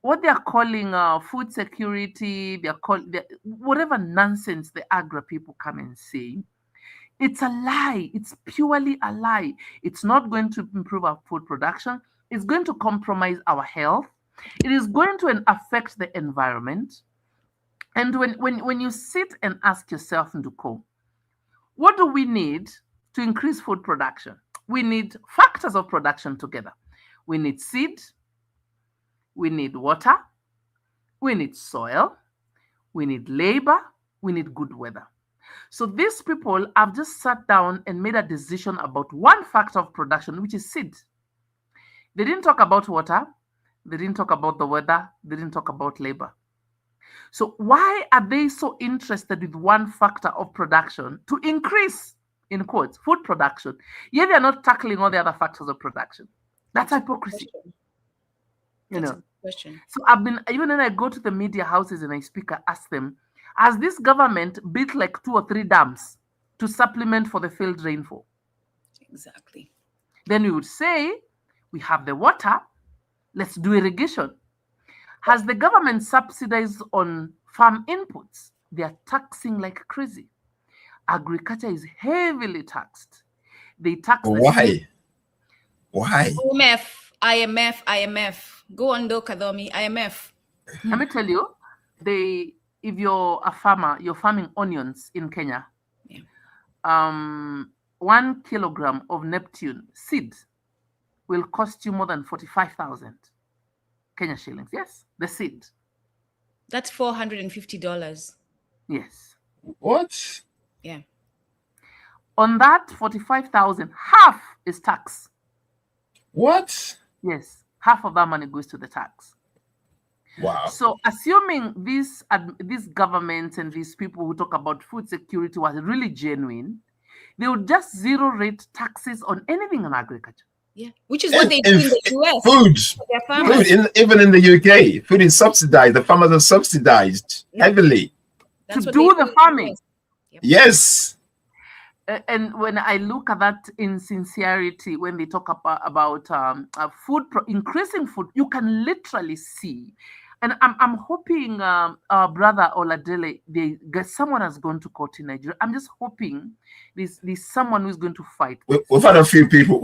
what they are calling food security, whatever nonsense the agri people come and say. It's a lie. It's purely a lie. It's not going to improve our food production. It's going to compromise our health. It is going to affect the environment. And when you sit and ask yourself, Nduko, what do we need to increase food production? We need factors of production together. We need seed, we need water, we need soil, we need labor, we need good weather. So these people have just sat down and made a decision about one factor of production, which is seed. They didn't talk about water, they didn't talk about the weather, they didn't talk about labor. So why are they so interested with one factor of production to increase, in quotes, food production? Yet they are not tackling all the other factors of production. That's hypocrisy. That's a question. So even when I go to the media houses and I speak, I ask them, has this government built like 2 or 3 dams to supplement for the failed rainfall? Exactly. Then we would say, we have the water, let's do irrigation. Has the government subsidized on farm inputs? They are taxing like crazy. Agriculture is heavily taxed. They tax. Why? Why? IMF. Go on, Kathomi. IMF. Let me tell you, if you're a farmer, you're farming onions in Kenya. Yeah. 1 kilogram of Neptune seed will cost you more than 45,000 Kenya shillings. Yes, the seed. That's $450. Yes. What? Yeah. On that 45,000, half is tax. What? Yes, half of that money goes to the tax. Wow. So assuming these governments and these people who talk about food security was really genuine, they would just zero rate taxes on anything in agriculture. Yeah, which is what they do in the US. Food, even in the UK, food is subsidized. The farmers are subsidized heavily to do the farming. Yep. Yes. And when I look at that insincerity, when they talk about increasing food, you can literally see. And I'm hoping our brother Oladele, someone has gone to court in Nigeria. I'm just hoping there's someone who's going to fight. We've had a few people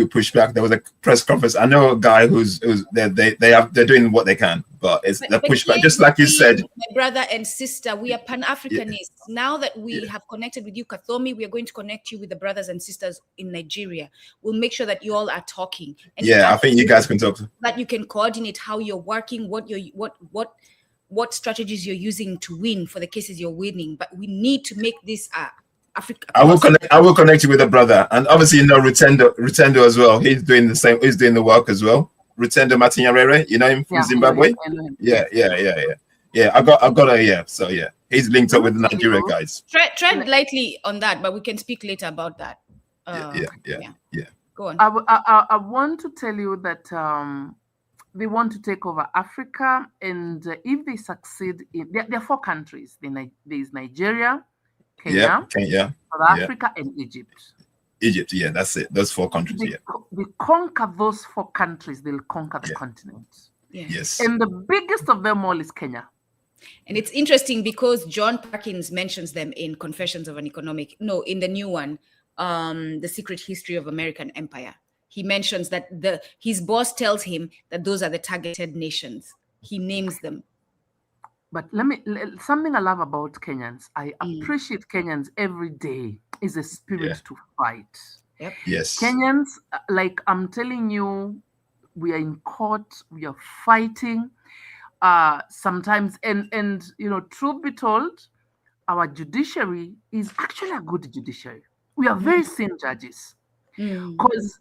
push back. There was a press conference. I know a guy they're doing what they can, but it's the But pushback, here just like you said. my brother and sister, we are Pan-Africanists. Now that we have connected with you, Kathomi, we are going to connect you with the brothers and sisters in Nigeria. We'll make sure that you all are talking. And I think you guys can talk. That you can coordinate how you're working, what strategies you're using to win for the cases you're winning. But we need to make this Africa. I will connect you with a brother, and obviously Rutendo as well. He's doing the same. He's doing the work as well. Rutendo Matinyarere, you know him from Zimbabwe. Yeah. So he's linked up with the Nigeria guys. Tread lightly on that, but we can speak later about that. Go on. I want to tell you that they want to take over Africa, and if they succeed, there are 4 countries. There is Nigeria, Kenya, South Africa, and Egypt. Egypt, that's it. Those 4 countries, They conquer those 4 countries, they'll conquer the continent. Yes. And the biggest of them all is Kenya. And it's interesting because John Perkins mentions them in Confessions of an Economic, in the new one, The Secret History of American Empire. He mentions that his boss tells him that those are the targeted nations. He names them. But something I love about Kenyans, I appreciate Kenyans every day, is a spirit to fight. Yep. Yes. Kenyans, like I'm telling you, we are in court, we are fighting sometimes. And truth be told, our judiciary is actually a good judiciary. We are very sane judges. Because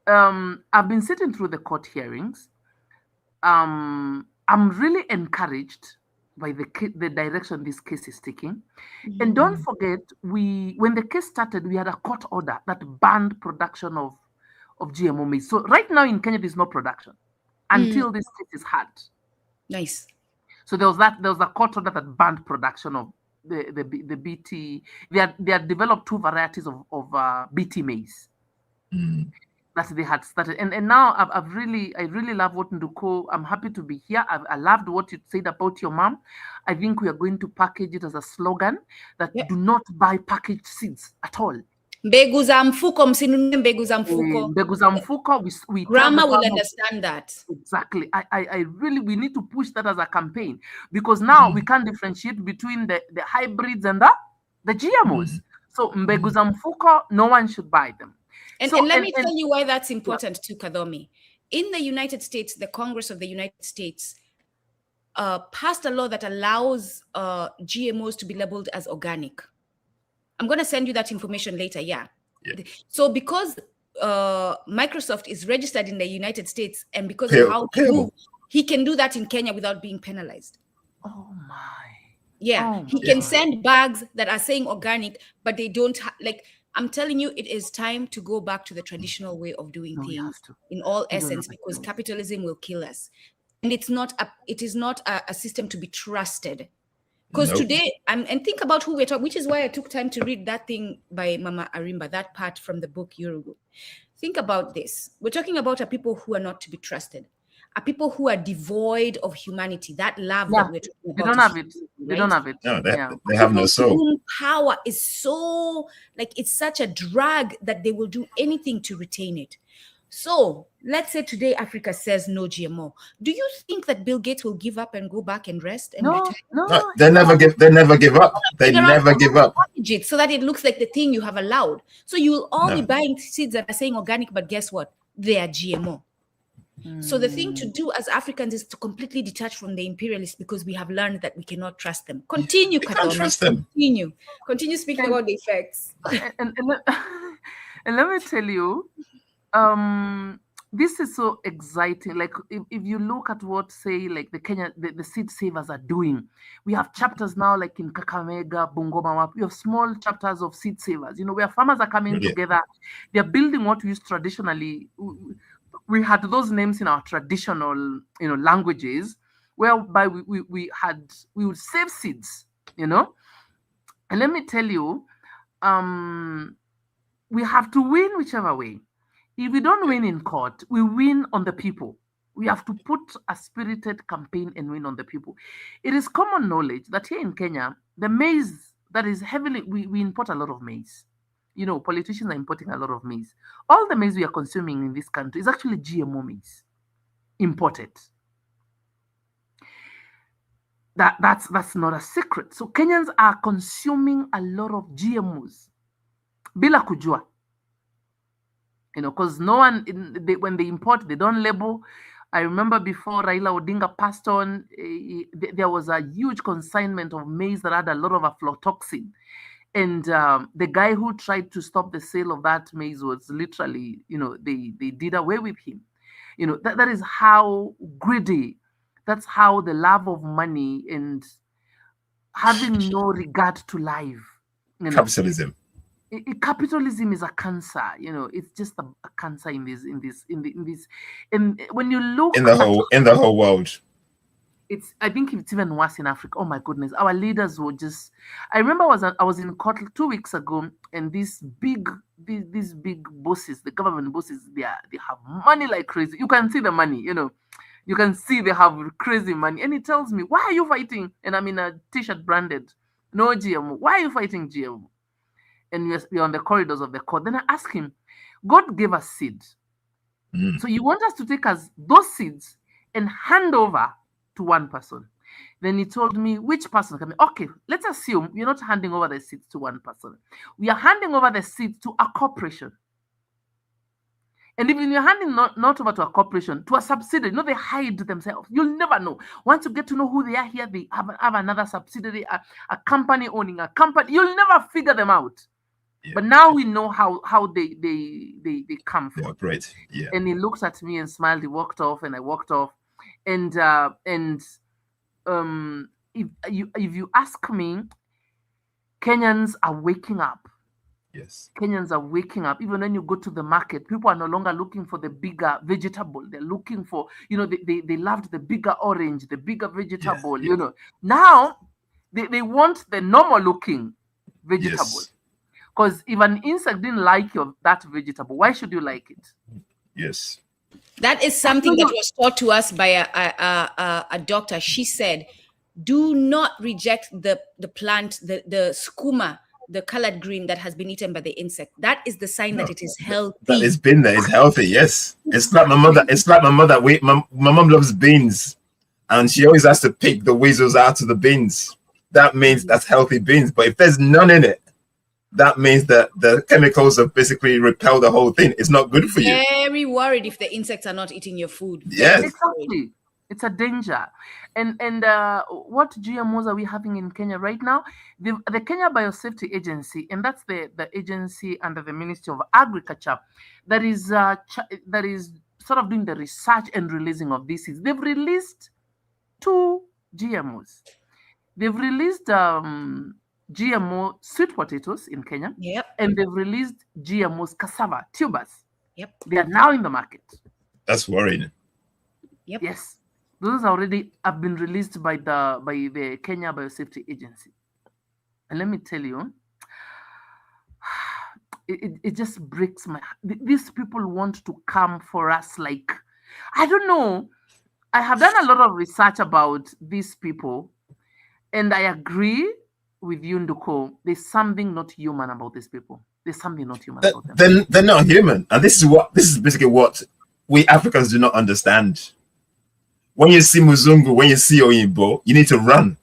I've been sitting through the court hearings. I'm really encouraged by the direction this case is taking. And don't forget, when the case started, we had a court order that banned production of GMO maize. So right now in Kenya, there's no production until this case is heard. Nice. So there was a court order that banned production of the BT. They had developed 2 varieties of BT maize. That they had started, and now I really love what Nduko. I'm happy to be here. I loved what you said about your mom. I think we are going to package it as a slogan that do not buy packaged seeds at all. Mbegu za mfuko, msinunue mbegu za mfuko. Mbegu za mfuko. Grandma will understand that. Exactly. We need to push that as a campaign, because now we can't differentiate between the hybrids and the GMOs. So mbegu za mfuko, no one should buy them. And let me tell you why that's important too, Kathomi. In the United States, the Congress of the United States passed a law that allows GMOs to be labeled as organic. I'm going to send you that information later, So because Microsoft is registered in the United States, and because of how he can do that in Kenya without being penalized. Oh my. Yeah, he can send bags that are saying organic, but they don't I'm telling you, it is time to go back to the traditional way of doing things in all essence, because capitalism will kill us. And it is not a system to be trusted. Because today, and think about who we're talking, which is why I took time to read that thing by Mama Arimba, that part from the book Yorugu. Think about this. We're talking about a people who are not to be trusted, a people who are devoid of humanity, that love that we're talking about. They don't have it. They don't have it. No, they have no soul. Power is so, it's such a drag that they will do anything to retain it. So let's say today Africa says no GMO. Do you think that Bill Gates will give up and go back and rest? And No. They never give up. They never give up. So that it looks like the thing you have allowed. So you will all be buying seeds that are saying organic, but guess what? They are GMO. So the thing to do as Africans is to completely detach from the imperialists, because we have learned that we cannot trust them. Continue, can't trust them. Continue speaking about the effects. And let me tell you, this is so exciting. Like if you look at what the seed savers are doing, we have chapters now like in Kakamega, Bungoma. We have small chapters of seed savers. Where farmers are coming together. They're building what we used traditionally. We had those names in our traditional, languages, whereby we would save seeds, And let me tell you, we have to win whichever way. If we don't win in court, we win on the people. We have to put a spirited campaign and win on the people. It is common knowledge that here in Kenya, the maize that is heavily, we import a lot of maize. Politicians are importing a lot of maize. All the maize we are consuming in this country is actually GMO maize, imported. That's not a secret. So Kenyans are consuming a lot of GMOs. Bila kujua. Because no one, when they import, they don't label. I remember before Raila Odinga passed on, there was a huge consignment of maize that had a lot of aflatoxin. And the guy who tried to stop the sale of that maize was literally, they did away with him. That is how greedy, that's how the love of money and having no regard to life. Capitalism. Capitalism is a cancer. It's just a cancer in this. And when you look in the whole world, I think it's even worse in Africa. Oh my goodness, our leaders were just. I remember I was in court 2 weeks ago, and these big bosses, the government bosses, they have money like crazy. You can see the money. You can see they have crazy money. And he tells me, "Why are you fighting?" And I'm in a T-shirt branded, "No GMO." "Why are you fighting GMO?" And we're on the corridors of the court. Then I ask him, God gave us seeds. So you want us to take those seeds and hand over to one person. Then he told me, which person? Okay, let's assume we're not handing over the seeds to one person. We are handing over the seeds to a corporation. And even you're handing not over to a corporation, to a subsidiary, they hide themselves. You'll never know. Once you get to know who they are here, they have another subsidiary, a company owning a company. You'll never figure them out. Yeah. But now we know how they come from. They operate. Yeah. And he looked at me and smiled. He walked off, and I walked off. And if you ask me, Kenyans are waking up. Yes. Kenyans are waking up. Even when you go to the market, people are no longer looking for the bigger vegetable. They're looking for, they loved the bigger orange, the bigger vegetable. Yeah. Now they want the normal looking vegetable. Yes. Because if an insect didn't like that vegetable, why should you like it? Yes. That is something that was taught to us by a doctor. She said, do not reject the plant, the skuma, the colored green that has been eaten by the insect. That is the sign that it is healthy. That it's been there. It's healthy. Yes. It's like my mother. My mom loves beans, and she always has to pick the weasels out of the beans. That means that's healthy beans. But if there's none in it, that means that the chemicals have basically repelled the whole thing. It's not good for you. Very worried if the insects are not eating your food. Yes. Exactly. It's a danger. And what GMOs are we having in Kenya right now? The Kenya Biosafety Agency, and that's the agency under the Ministry of Agriculture that is sort of doing the research and releasing of these seeds. They've released 2 GMOs. They've released GMO sweet potatoes in Kenya. Yep. And they've released GMOs cassava tubers. Yep. They are now in the market. That's worrying. Yep. Yes. Those already have been released by the Kenya Biosafety Agency. And let me tell you, it just breaks my heart. These people want to come for us like, I don't know. I have done a lot of research about these people, and I agree with you, Nduko. There's something not human about these people. There's something not human about them. They're not human. And this is basically what we Africans do not understand. When you see Muzungu, when you see Oyinbo, you need to run.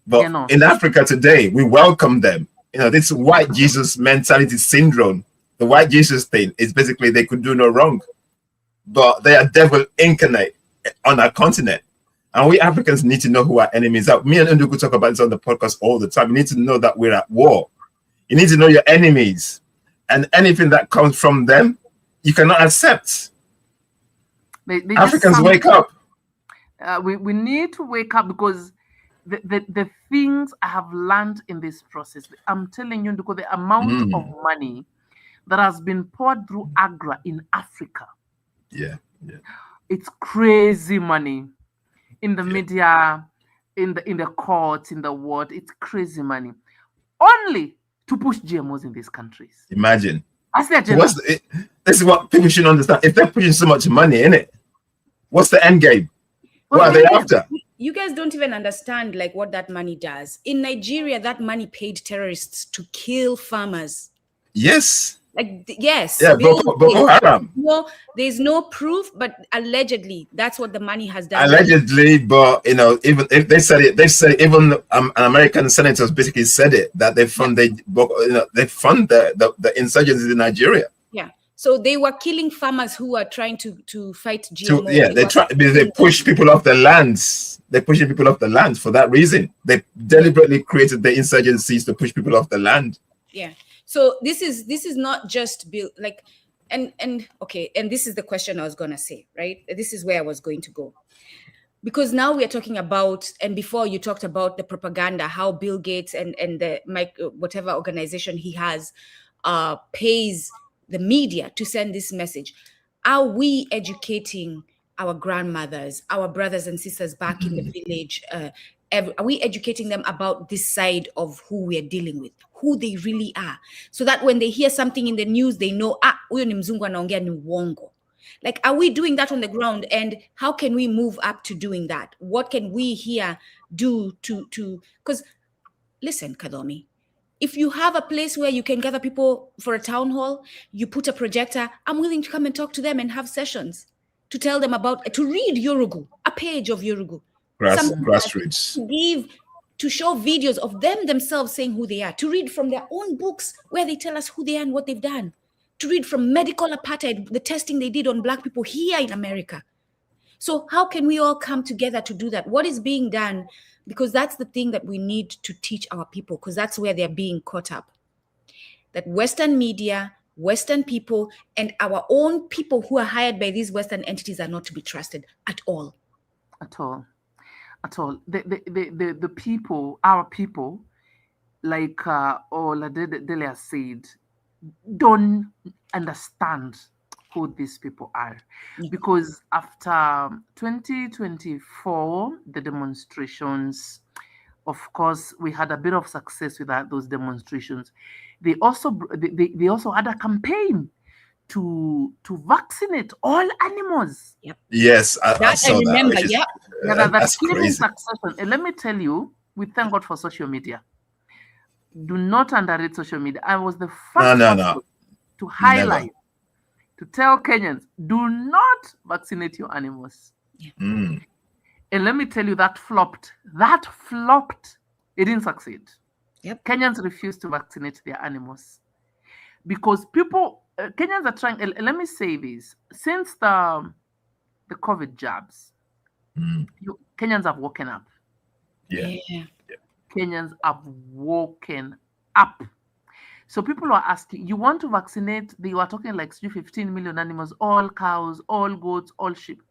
But in Africa today, we welcome them. This white Jesus mentality syndrome, the white Jesus thing is basically they could do no wrong. But they are devil incarnate on our continent. And we Africans need to know who our enemies are. Me and Nduku talk about this on the podcast all the time. You need to know that we're at war. You need to know your enemies. And anything that comes from them, you cannot accept. They Africans, wake up. We need to wake up, because the things I have learned in this process, I'm telling you, because the amount of money that has been poured through Agra in Africa, it's crazy money. In the media, in the courts, in the world, it's crazy money. Only to push GMOs in these countries. Imagine. That's their agenda. This is what people should understand. If they're pushing so much money in it, what's the end game? What are they after? You guys don't even understand what that money does. In Nigeria, that money paid terrorists to kill farmers. Yes. Like, yes. Yeah, Boko Haram. No, there's no proof, but allegedly, that's what the money has done. Allegedly, but you know, even if they said it, even an American senators basically said it, that they fund they fund the insurgencies in Nigeria. Yeah. So they were killing farmers who are trying to fight GMO. They push people off the lands. They're pushing people off the land for that reason. They deliberately created the insurgencies to push people off the land. Yeah. So this is not just like, and okay, and this is the question I was gonna say, right? This is where I was going to go. Because now we are talking about, and before you talked about the propaganda, how Bill Gates and the whatever organization he has pays the media to send this message. Are we educating our grandmothers, our brothers and sisters back in the village? Are we educating them about this side of who we are dealing with, who they really are, so that when they hear something in the news, they know, huyo ni mzungu anaongea ni uongo. Like, are we doing that on the ground? And how can we move up to doing that? What can we here do to because listen, Kathomi, if you have a place where you can gather people for a town hall, you put a projector, I'm willing to come and talk to them and have sessions to tell them about, to read Yorugu, a page of Yorugu. Grassroots. To show videos of them themselves saying who they are, to read from their own books where they tell us who they are and what they've done, to read from medical apartheid, the testing they did on Black people here in America. So how can we all come together to do that? What is being done? Because that's the thing that we need to teach our people, because that's where they're being caught up. That Western media, Western people, and our own people who are hired by these Western entities are not to be trusted at all. At all. At all. The people, our people, like Oladele said, don't understand who these people are. Because after 2024, the demonstrations, of course, we had a bit of success with those demonstrations. They also had a campaign to vaccinate all animals. Yep. Yes, I saw remember. That. That's crazy. Succession. And let me tell you, we thank God for social media. Do not underrate social media. I was the first to highlight, to tell Kenyans, do not vaccinate your animals. Yeah. And let me tell you, that flopped. That flopped. It didn't succeed. Yep. Kenyans refused to vaccinate their animals because people, Kenyans are trying. Let me say this: since the COVID jabs, Kenyans have woken up. Yeah. Kenyans have woken up. So people are asking, you want to vaccinate? They were talking like 15 million animals, all cows, all goats, all sheep.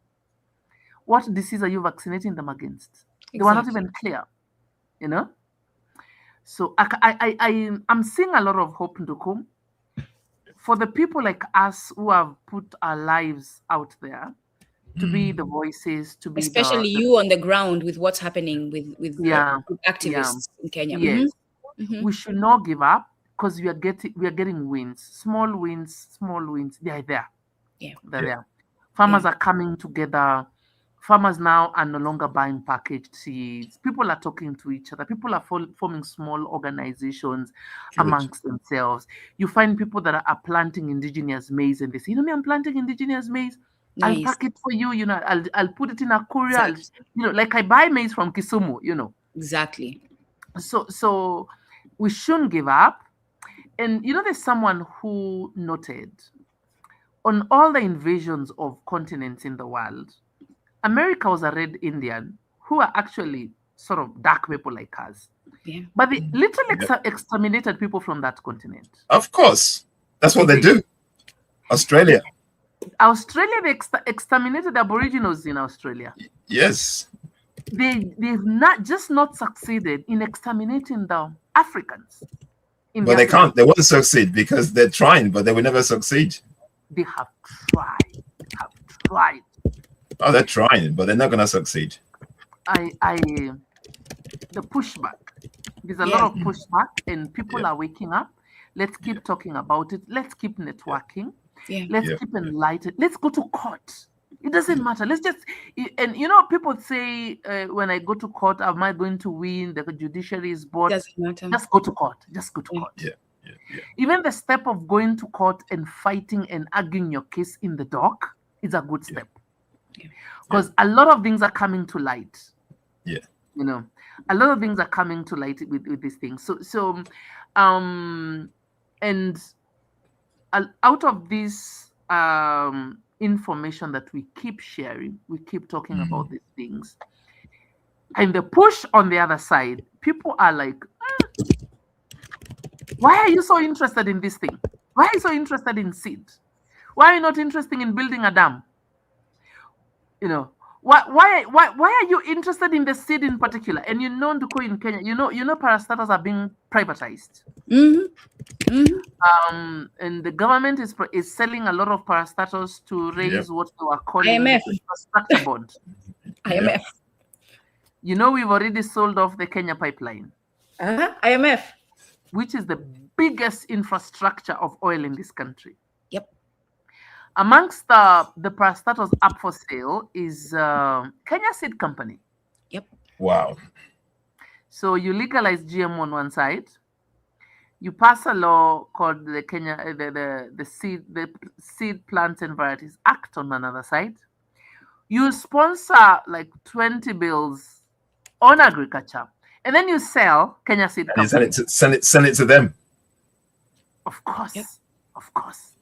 What disease are you vaccinating them against? Exactly. They were not even clear, you know? So I'm seeing a lot of hope, Nduku, for the people like us who have put our lives out there to be the voices, to be especially you on the ground with what's happening with activists in Kenya. Yes. We should not give up because we are getting wins, small wins. They are there. They're there. Farmers are coming together. Farmers now are no longer buying packaged seeds. People are talking to each other. People are forming small organizations amongst themselves. You find people that are planting indigenous maize, and they say, I'm planting indigenous maize. Nice. I'll pack it for you. I'll put it in a courier. Exactly. Like I buy maize from Kisumu. Exactly. So we shouldn't give up. And there's someone who noted on all the invasions of continents in the world, America was a red Indian who are actually sort of dark people like us. Yeah. But they literally exterminated people from that continent. Of course. That's what they do. Australia, they exterminated the Aboriginals in Australia. Yes. They've not succeeded in exterminating the Africans. But they can't. They won't succeed because they're trying, but they will never succeed. They have tried. Oh, they're trying, but they're not going to succeed. The pushback. There's a lot of pushback, and people are waking up. Let's keep talking about it. Let's keep networking. Let's keep enlightened. Let's go to court. It doesn't matter. Let's just, and people say, when I go to court, am I going to win? The judiciary is bought. Doesn't matter. Just go to court. Just go to court. Even the step of going to court and fighting and arguing your case in the dock is a good step. Because a lot of things are coming to light. Yeah. You know, a lot of things are coming to light with these things. So and out of this information that we keep sharing, we keep talking about these things. And the push on the other side, people are like, why are you so interested in this thing? Why are you so interested in seed? Why are you not interested in building a dam? You know, why are you interested in the seed in particular? And you know, Nduko, in Kenya, you know, parastatals are being privatized. And the government is selling a lot of parastatals to raise what they were calling IMF. the infrastructure bond. IMF. You know, we've already sold off the Kenya pipeline. IMF. Which is the biggest infrastructure of oil in this country. Yep. Amongst the parastatals up for sale is Kenya Seed Company. Yep. Wow. So you legalize GMO on one side. You pass a law called the Kenya the Seed Plants and Varieties Act on another side. You sponsor like 20 bills on agriculture, and then you sell Kenya Seed Company. And send it to them. Of course, of course.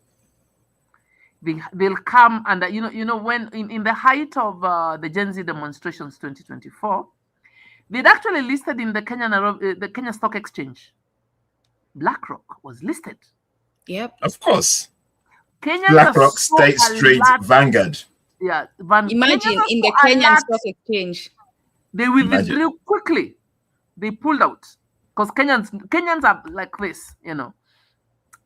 They'll come and you know when in the height of the Gen Z demonstrations 2024, they'd actually listed in the Kenya Stock Exchange. BlackRock was listed. Yep. Of course. Kenyans BlackRock, State Street, Vanguard. Yeah. Imagine in the Kenyan Stock Exchange. They withdrew quickly. They pulled out because Kenyans are like this, you know.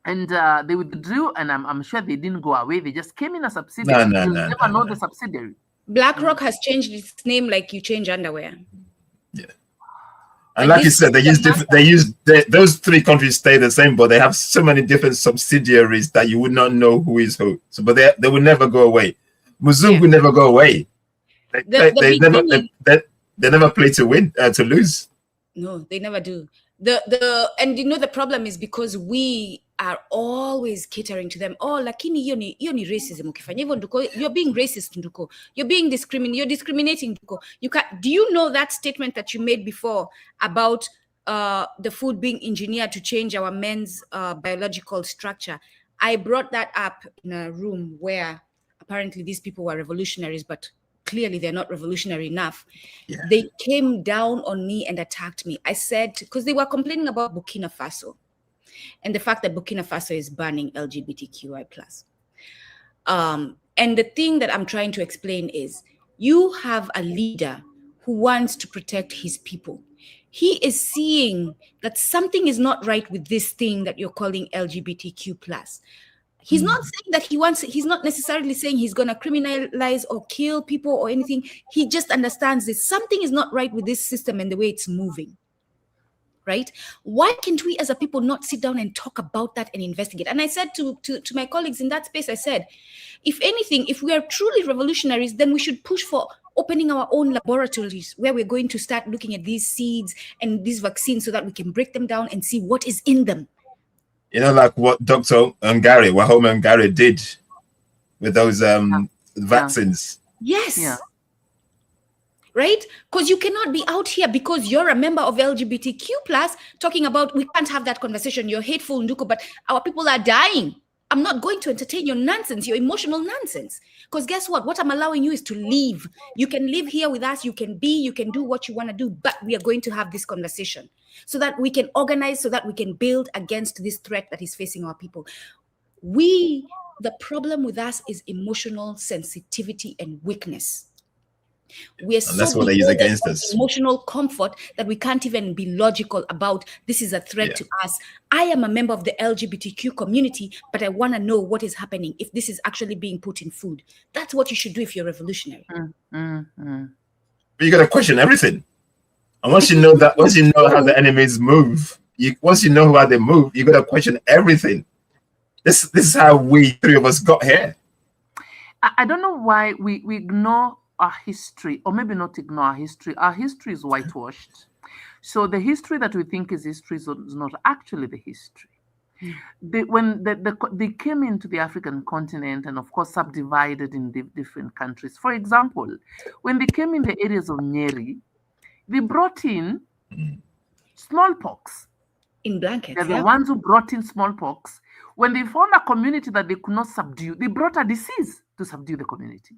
And they withdrew, and I'm sure they didn't go away. They just came in a subsidiary. You'll never know the subsidiary. BlackRock has changed its name like you change underwear. Yeah. And like you said, those three countries stay the same, but they have so many different subsidiaries that you would not know who is who. So, but they will never go away. Muzungu will never go away. They never play to win, to lose. No, they never do. And you know the problem is because we are always catering to them. Oh, lakini hiyo ni racism. Ukifanya hivyo nduko, you're being racist nduko. You're discriminating nduko. Do you know that statement that you made before about the food being engineered to change our men's biological structure? I brought that up in a room where apparently these people were revolutionaries, but clearly they're not revolutionary enough. Yeah. They came down on me and attacked me. I said, because they were complaining about Burkina Faso and the fact that Burkina Faso is banning LGBTQI+. And the thing that I'm trying to explain is you have a leader who wants to protect his people. He is seeing that something is not right with this thing that you're calling LGBTQ+. He's not saying that he's not necessarily saying he's going to criminalize or kill people or anything. He just understands that something is not right with this system and the way it's moving, right? Why can't we as a people not sit down and talk about that and investigate? And I said to my colleagues in that space, I said, if anything, if we are truly revolutionaries, then we should push for opening our own laboratories where we're going to start looking at these seeds and these vaccines so that we can break them down and see what is in them. You know, like what Dr. Wahoma Ngari did with those vaccines. Yes. Yeah. Right? Because you cannot be out here because you're a member of LGBTQ+, talking about we can't have that conversation. You're hateful, Nduko, but our people are dying. I'm not going to entertain your nonsense, your emotional nonsense. Because guess what? What I'm allowing you is to leave. You can live here with us. You can do what you want to do, but we are going to have this conversation so that we can organize, so that we can build against this threat that is facing our people. The problem with us is emotional sensitivity and weakness. We are and that's what they use against us. Emotional comfort that we can't even be logical about. This is a threat to us. I am a member of the LGBTQ community, but I want to know what is happening if this is actually being put in food. That's what you should do if you're revolutionary. But you got to question everything. And once you know how the enemies move, once you know how they move, you got to question everything. This is how we three of us got here. I don't know why we ignore our history, or maybe not ignore our history. Our history is whitewashed. So the history that we think is history is not actually the history. When they came into the African continent and of course subdivided in different countries. For example, when they came in the areas of Nyeri, they brought in smallpox. In blankets. They're the ones who brought in smallpox. When they found a community that they could not subdue, they brought a disease to subdue the community.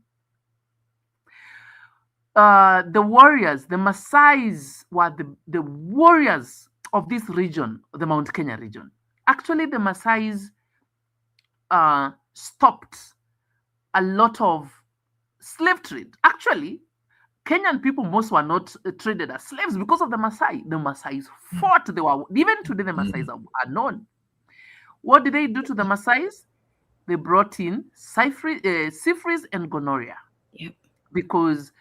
The warriors, the Maasais, were the warriors of this region, the Mount Kenya region. Actually, the Maasais stopped a lot of slave trade. Actually, Kenyan people, most were not traded as slaves because of the Maasai. The Maasais fought. Even today, the Maasais are known. What did they do to the Maasais? They brought in syphilis and gonorrhea. Yep. Because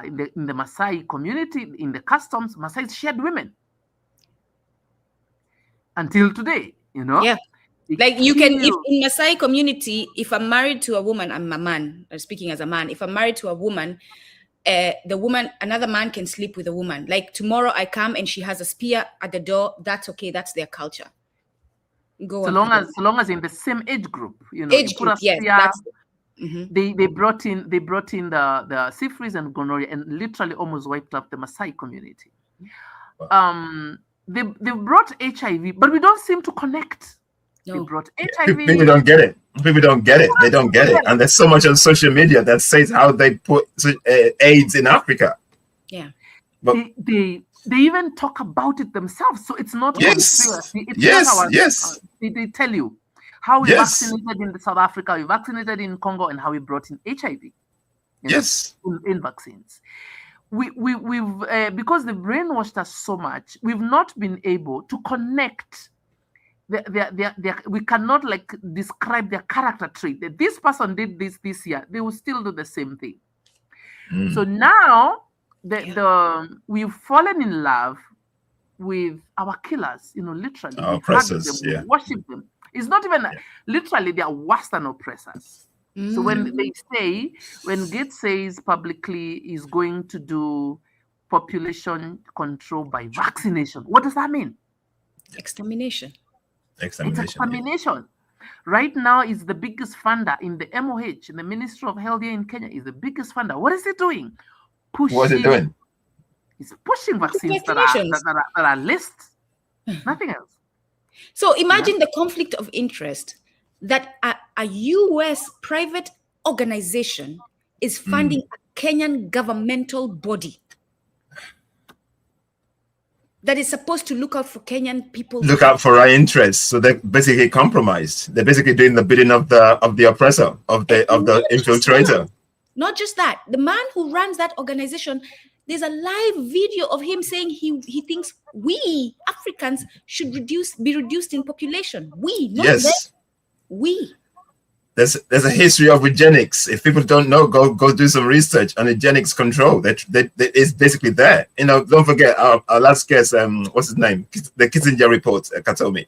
in the Maasai community, in the customs, Maasais shared women. Until today, Yeah. Like you can, if in Maasai community, if I'm married to a woman, I'm a man, speaking as a man, if I'm married to a woman, the woman, another man can sleep with a woman. Like tomorrow I come and she has a spear at the door, that's okay, that's their culture. Go on. So long as in the same age group, Age group, yes. They brought in the syphilis and gonorrhea and literally almost wiped up the Maasai community. They brought HIV, but we don't seem to connect. No. They brought HIV. People don't get it. People don't get it. They don't get it. And there's so much on social media that says how they put AIDS in Africa. Yeah. But they even talk about it themselves. So it's not conspiracy. It's they tell you how we vaccinated in South Africa, we vaccinated in Congo, and how we brought in HIV. In vaccines. We've because they brainwashed us so much, we've not been able to connect. We cannot describe their character trait. That this person did this year, they will still do the same thing. So now we've fallen in love with our killers. Literally, our oppressors. We worship them. It's not even literally they are worse than oppressors. So when Gates says publicly he's going to do population control by vaccination, what does that mean? Extermination. It's extermination. Right now, is the biggest funder in the MOH, in the Ministry of Health here in Kenya, is the biggest funder. What is it doing? What is it doing? It's pushing vaccines that are lists. Nothing else. So imagine the conflict of interest that a US private organization is funding a Kenyan governmental body that is supposed to look out for Kenyan people. Look out for our interests. So they're basically compromised. They're basically doing the bidding of the oppressor, of the infiltrator. Not just that. The man who runs that organization, there's a live video of him saying he thinks we Africans should be reduced in population. We, not them. We. There's a history of eugenics. If people don't know, go do some research on eugenics control. That is basically there. Don't forget our last guest. What's his name? The Kissinger report. Kathomi.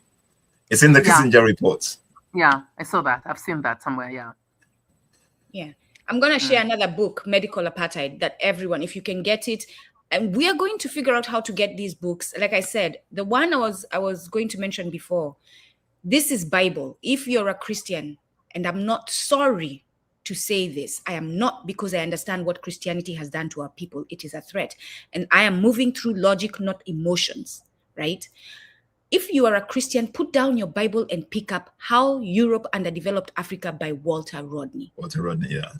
It's in the Kissinger report. Yeah, I saw that. I've seen that somewhere. Yeah. I'm gonna share another book, Medical Apartheid, that everyone, if you can get it, and we are going to figure out how to get these books. Like I said, the one I was going to mention before. This is Bible. If you're a Christian. And I'm not sorry to say this. I am not, because I understand what Christianity has done to our people. It is a threat. And I am moving through logic, not emotions, right? If you are a Christian, put down your Bible and pick up How Europe Underdeveloped Africa by Walter Rodney. Walter Rodney, yeah.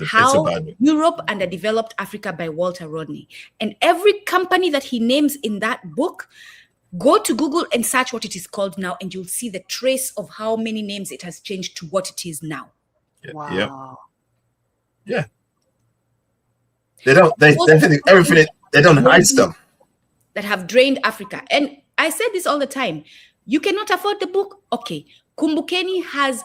How Europe Underdeveloped Africa by Walter Rodney. And every company that he names in that book, go to Google and search what it is called now, and you'll see the trace of how many names it has changed to what it is now. Wow. Yeah. They don't hide stuff. That have drained Africa. And I said this all the time. You cannot afford the book? Okay. Kumbukeni has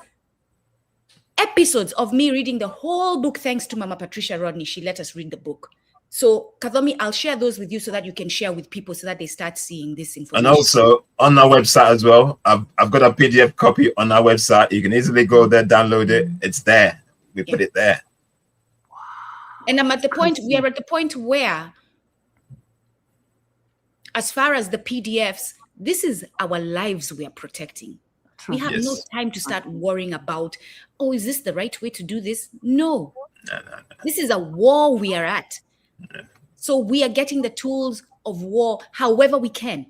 episodes of me reading the whole book thanks to Mama Patricia Rodney. She let us read the book. So, Kathomi, I'll share those with you so that you can share with people so that they start seeing this information. And also, on our website as well, I've got a PDF copy on our website. You can easily go there, download it. It's there. We put it there. And we are at the point where, as far as the PDFs, this is our lives we are protecting. We have no time to start worrying about, oh, is this the right way to do this? No. This is a war we are at. So we are getting the tools of war however we can,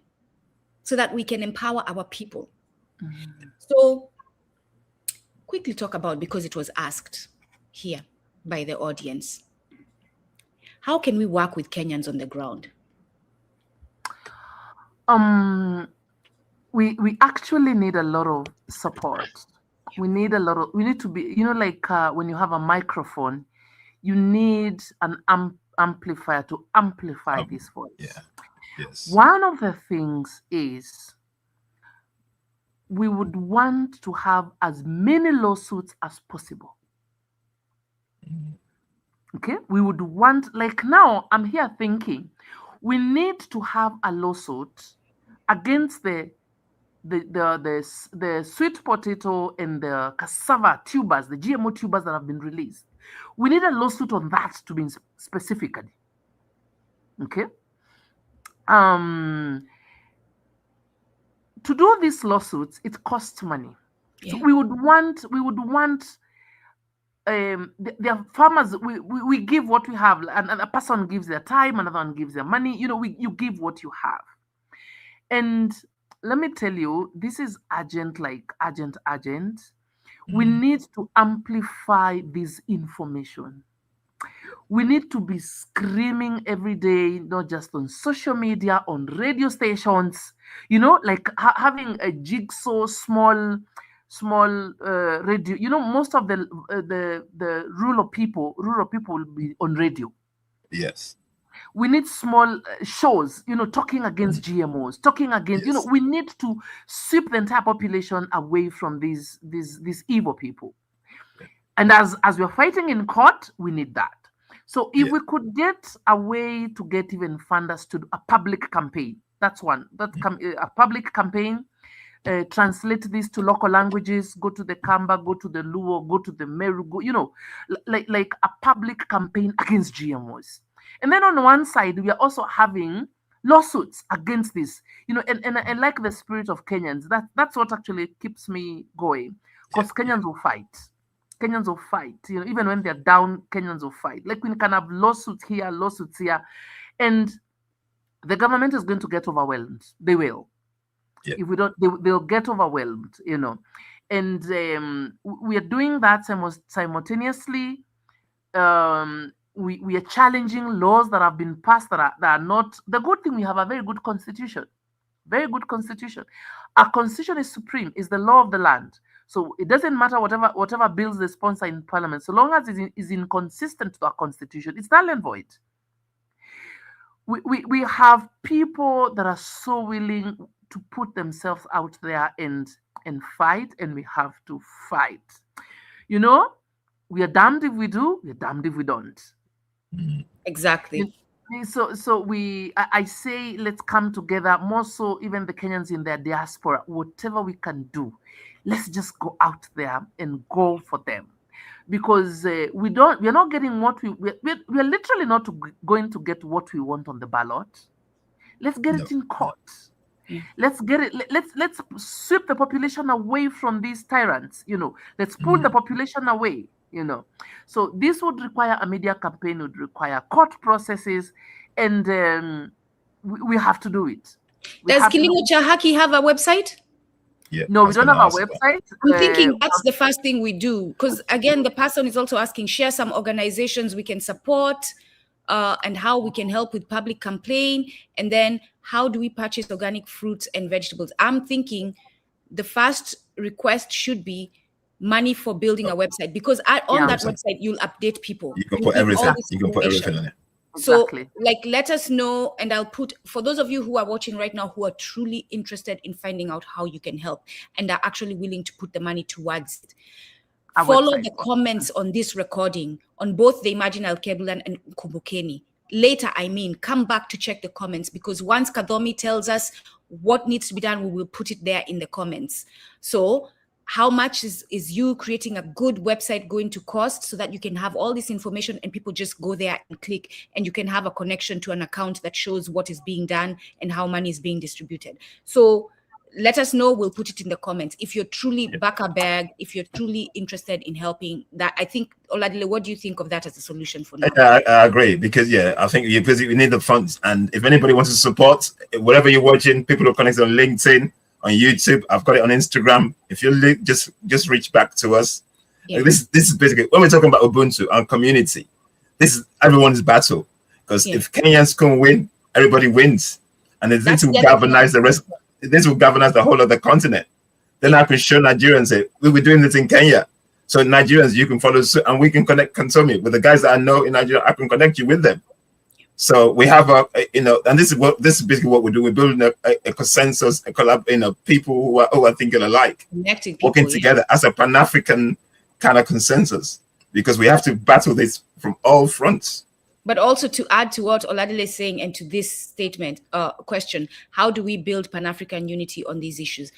so that we can empower our people. So quickly talk about, because it was asked here by the audience, how can we work with Kenyans on the ground? We actually need a lot of support. We need to be, like when you have a microphone, you need an amplifier to amplify this voice. Yeah. Yes. One of the things is we would want to have as many lawsuits as possible. Okay, we would want, like now, I'm here thinking, we need to have a lawsuit against the sweet potato and the cassava tubers, the GMO tubers that have been released. We need a lawsuit on that to be specifically. Okay. To do these lawsuits, it costs money. Yeah. So we would want the farmers, we give what we have, and a person gives their time, another one gives their money. You give what you have. And let me tell you, this is urgent. We need to amplify this information. We need to be screaming every day, not just on social media, on radio stations, like having a jigsaw small radio. Most of the rural people will be on radio. Yes. We need small shows, talking against GMOs, talking against, we need to sweep the entire population away from these evil people. And as we're fighting in court, we need that. So if we could get a way to get even funders to do a public campaign, that's one. A public campaign, translate this to local languages, go to the Kamba, go to the Luo, go to the Meru, like a public campaign against GMOs. And then on one side, we are also having lawsuits against this, and I like the spirit of Kenyans. That's what actually keeps me going, because Kenyans will fight. Kenyans will fight. Even when they're down, Kenyans will fight. Like we can have lawsuits here, and the government is going to get overwhelmed. They will. Yeah. If we don't, they'll get overwhelmed. And we are doing that simultaneously. We are challenging laws that have been passed that are not. The good thing, we have a very good constitution. Very good constitution. Our constitution is supreme, is the law of the land. So it doesn't matter whatever bills they sponsor in parliament, so long as it is inconsistent to our constitution, it's null and void. We have people that are so willing to put themselves out there and fight, and we have to fight. We are damned if we do, we're damned if we don't. Exactly. So I say, let's come together, more so even the Kenyans in their diaspora, whatever we can do, let's just go out there and go for them, because we're not getting what we're literally not going to get what we want on the ballot. Let's get it in court. Yeah. Let's get it. Let's sweep the population away from these tyrants. Let's pull the population away. So this would require a media campaign, would require court processes, and we have to do it. Does Kilimo Cha Haki have a website? Yeah, no, we don't have a website. I'm thinking that's the first thing we do, because again, the person is also asking, share some organizations we can support, and how we can help with public campaign, and then how do we purchase organic fruits and vegetables. I'm thinking the first request should be money for building a website, because on that website you'll update people. You can put everything. You can put everything on it. So, let us know, and I'll put, for those of you who are watching right now who are truly interested in finding out how you can help and are actually willing to put the money towards it, follow the comments on this recording on both the Imaginal Kebulan and Kumbukeni. Later, come back to check the comments, because once Kathomi tells us what needs to be done, we will put it there in the comments. So how much is you creating a good website going to cost, so that you can have all this information and people just go there and click, and you can have a connection to an account that shows what is being done and how money is being distributed. So let us know. We'll put it in the comments. If you're truly back a bag, if you're truly interested in helping, that I think, Oladile, what do you think of that as a solution for now? I agree, because I think we need the funds, and if anybody wants to support, whatever you're watching, people are connected on LinkedIn, on YouTube. I've got it on Instagram. If you just reach back to us. Yeah. This is basically when we're talking about Ubuntu and community. This is everyone's battle, because if Kenyans can win, everybody wins, and this will galvanize the rest. This will galvanize the whole of the continent. Then I can show Nigerians, say, we were doing this in Kenya. So Nigerians, you can follow suit, and we can connect Kathomi with the guys that I know in Nigeria. I can connect you with them. So we have and this is basically what we do. We're building a consensus, a collab, people who are thinking alike, working together as a Pan-African kind of consensus, because we have to battle this from all fronts. But also, to add to what Oladile is saying and to this statement, question, how do we build Pan-African unity on these issues?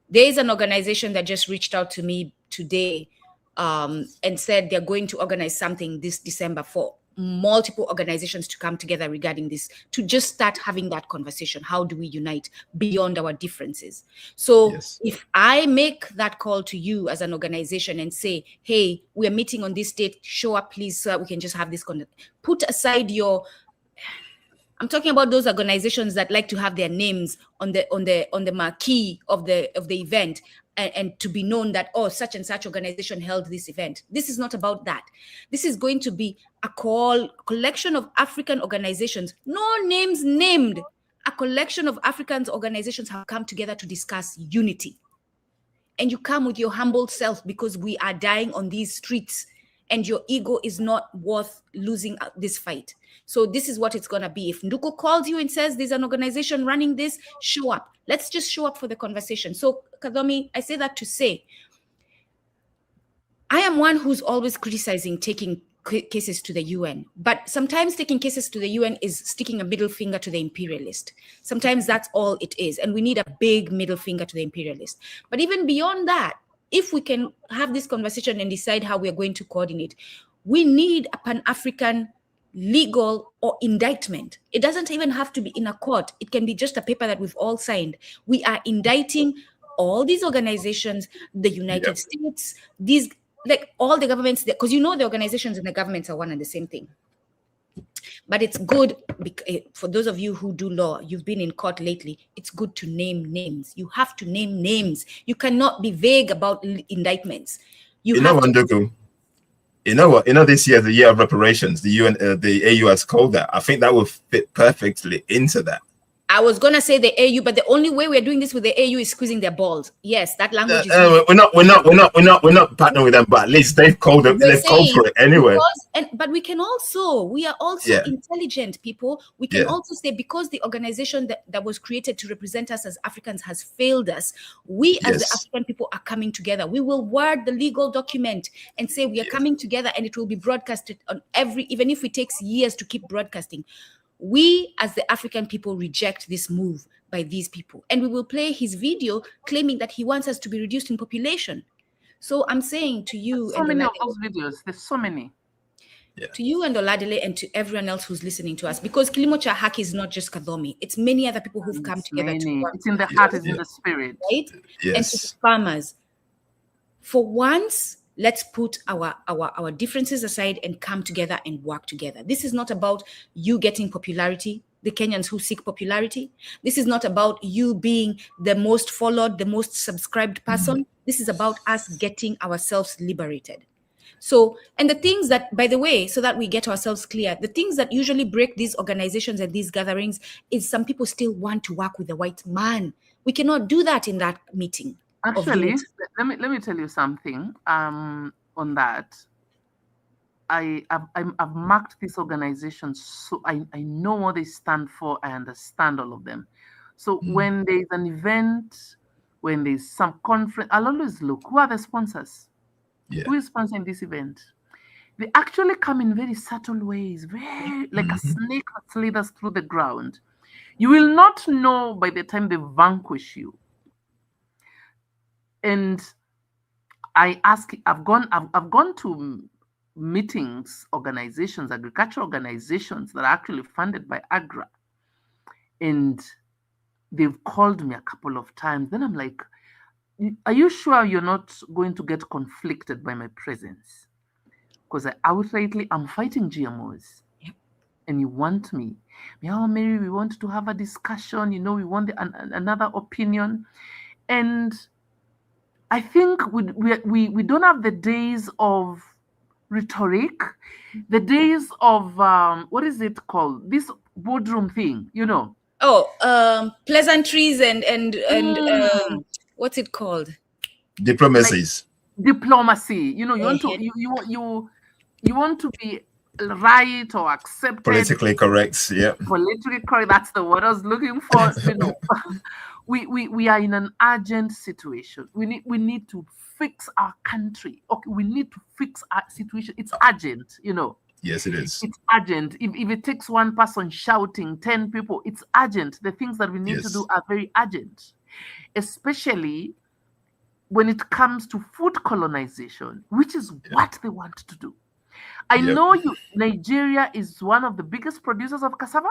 There is an organization that just reached out to me today and said they're going to organize something this December for multiple organizations to come together regarding this, to just start having that conversation. How do we unite beyond our differences? So if I make that call to you as an organization and say, hey, we're meeting on this date, show up please, so that we can just have this put aside your, I'm talking about those organizations that like to have their names on the marquee of the event, and to be known that, oh, such and such organization held this event. This is not about that. This is going to be a collection of African organizations, no names named. A collection of African organizations have come together to discuss unity. And you come with your humble self, because we are dying on these streets, and your ego is not worth losing this fight. So this is what it's going to be. If Nduko calls you and says there's an organization running this, show up. Let's just show up for the conversation. So, Kathomi, I say that to say, I am one who's always criticizing taking cases to the UN. But sometimes taking cases to the UN is sticking a middle finger to the imperialist. Sometimes that's all it is. And we need a big middle finger to the imperialist. But even beyond that, if we can have this conversation and decide how we're going to coordinate, we need a Pan-African legal or indictment. It doesn't even have to be in a court. It can be just a paper that we've all signed. We are indicting all these organizations, the United States, these, like all the governments, because the organizations and the governments are one and the same thing. But it's good, for those of you who do law, you've been in court lately, it's good to name names. You have to name names. You cannot be vague about indictments. You know what? This year, the year of reparations, the UN, the AU has called that. I think that will fit perfectly into that. I was gonna say the AU, but the only way we're doing this with the AU is squeezing their balls. Yes, that language is. We're not partnering with them, but at least they've called it. They've called for it anyway. But we can also, we are also intelligent people. We can also say, because the organization that was created to represent us as Africans has failed us, we as the African people are coming together. We will word the legal document and say we are coming together, and it will be broadcasted on even if it takes years to keep broadcasting. We, as the African people, reject this move by these people. And we will play his video claiming that he wants us to be reduced in population. So I'm saying to you... There's so many of those videos. There's so many. To you and Oladile and to everyone else who's listening to us, because Kilimo Cha Haki is not just Kathomi. It's many other people who've come together to work. It's in the heart, it's in the spirit. Right? Yes. And to the farmers. For once... let's put our differences aside and come together and work together. This is not about you getting popularity, the Kenyans who seek popularity. This is not about you being the most followed, the most subscribed person. This is about us getting ourselves liberated. So, and the things that, by the way, so that we get ourselves clear, the things that usually break these organizations and these gatherings is some people still want to work with the white man. We cannot do that in that meeting. Actually, let me tell you something on that. I've marked these organizations, so I know what they stand for. I understand all of them. So when there's an event, when there's some conference, I'll always look, who are the sponsors? Who is sponsoring this event? They actually come in very subtle ways, very like a snake that slithers through the ground. You will not know by the time they vanquish you. And I've gone to meetings, organizations, agricultural organizations that are actually funded by Agra. And They've called me a couple of times. Then I'm like, are you sure you're not going to get conflicted by my presence? Because I'm fighting GMOs. Yep. And you want me. Oh, Mary, we want to have a discussion. We want another opinion. And I think we don't have the days of rhetoric, the days of what is it called? This boardroom thing, Oh, pleasantries and Mm. what's it called? Diplomacies. Diplomacy. You want to you want to be right or accepted. Politically correct. Yeah. Politically correct. That's the word I was looking for. We are in an urgent situation. We need to fix our country. Okay, we need to fix our situation. It's urgent. Yes, it is. It's urgent. If it takes one person shouting, 10 people, it's urgent. The things that we need to do are very urgent, especially when it comes to food colonization, which is what they want to do. I know Nigeria is one of the biggest producers of cassava.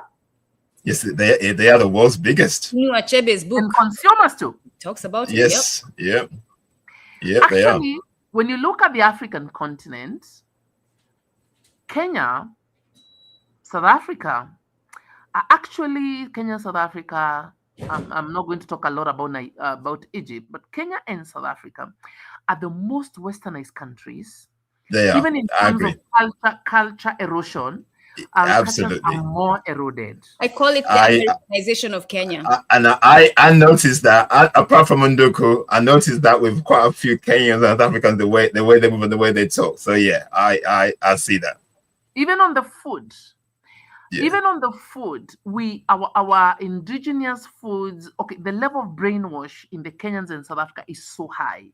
Yes, they are the world's biggest. Achebe's book. And consumers too. Talks about it. Yes, yep. Actually, they are. When you look at the African continent, Kenya, South Africa, South Africa, I'm not going to talk a lot about Egypt, but Kenya and South Africa are the most westernized countries. They are. Even in terms of culture erosion, our cultures are more eroded. I call it the Americanization of Kenya. And I noticed that, apart from Nduku, I noticed that with quite a few Kenyans and South Africans, the way they move and the way they talk. So yeah, I see that. Even on the food. Yeah. Even on the food, our indigenous foods, okay, the level of brainwash in the Kenyans and South Africa is so high.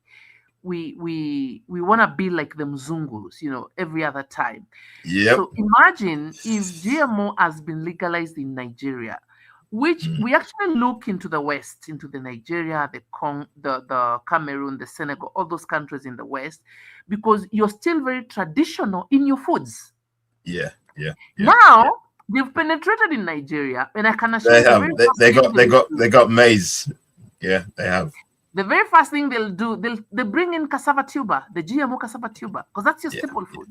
We want to be like the Mzungus, every other time. Yep. So imagine if GMO has been legalized in Nigeria, which we actually look into the West, into the Nigeria, the Cameroon, the Senegal, all those countries in the West, because you're still very traditional in your foods. Yeah. Now they've penetrated in Nigeria, and I can assure you they got maize. Yeah, they have. The very first thing they'll do, they bring in cassava tuber, the GMO cassava tuber, because that's your staple food.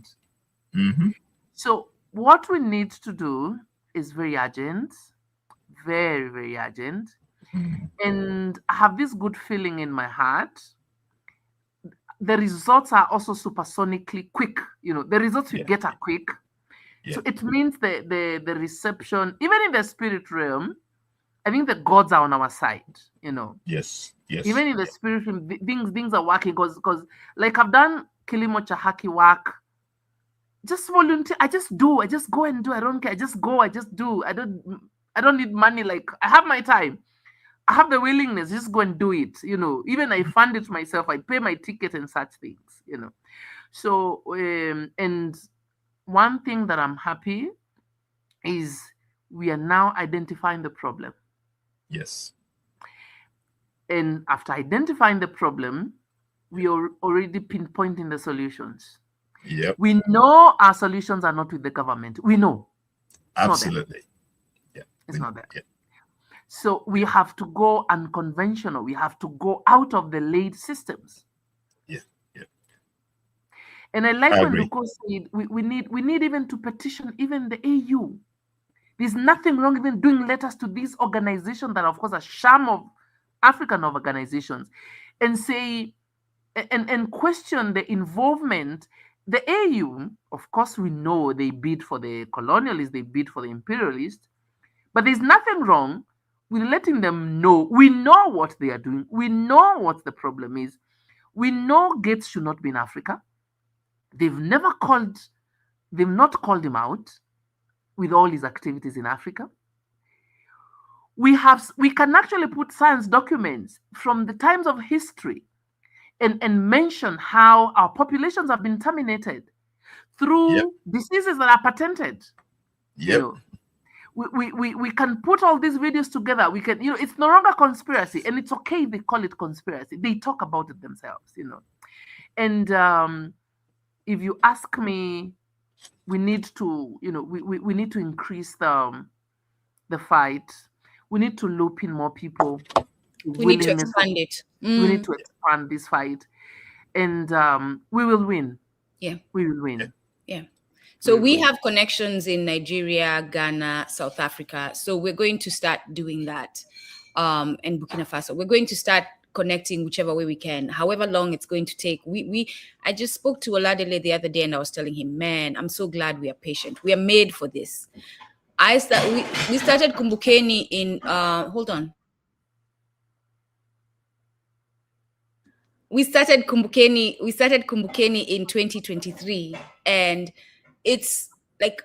Mm-hmm. So what we need to do is very urgent, very, very urgent. And I have this good feeling in my heart. The results are also supersonically quick. The results we get are quick. So it means the reception, even in the spirit realm, I think the gods are on our side, Yes. Even in the spirit realm, things are working because like I've done Kilimo Cha Haki work, just volunteer. I just go and do. I don't care. I just go. I just do. I don't need money. Like I have my time. I have the willingness. Just go and do it. Even I fund it myself. I pay my ticket and such things. So and one thing that I'm happy is we are now identifying the problem. Yes. And after identifying the problem, we are already pinpointing the solutions. Yep. We know our solutions are not with the government. We know. Absolutely. It's not there. Yeah. So we have to go unconventional. We have to go out of the laid systems. Yeah. And I like when Duko said we need even to petition even the AU. There's nothing wrong even doing letters to these organizations that, of course, are sham of African organizations, and say and question the involvement. The AU, of course, we know they bid for the colonialists, they bid for the imperialists, but there's nothing wrong with letting them know. We know what they are doing. We know what the problem is. We know Gates should not be in Africa. They've not called him out with all his activities in Africa. We can actually put science documents from the times of history and mention how our populations have been terminated through diseases that are patented. We can put all these videos together. We can, it's no longer conspiracy, and it's okay they call it conspiracy. They talk about it themselves, And if you ask me, we need to, we need to increase the fight. we need to loop in more people. We need to expand it. We need to expand this fight, and we will win. Yeah, we will win. Yeah. So we have connections in Nigeria, Ghana, South Africa. So we're going to start doing that. And Burkina Faso. We're going to start connecting whichever way we can, however long it's going to take. I just spoke to Oladele the other day and I was telling him, man, I'm so glad we are patient. We are made for this. We started Kumbukeni in hold on. We started Kumbukeni in 2023, and it's like,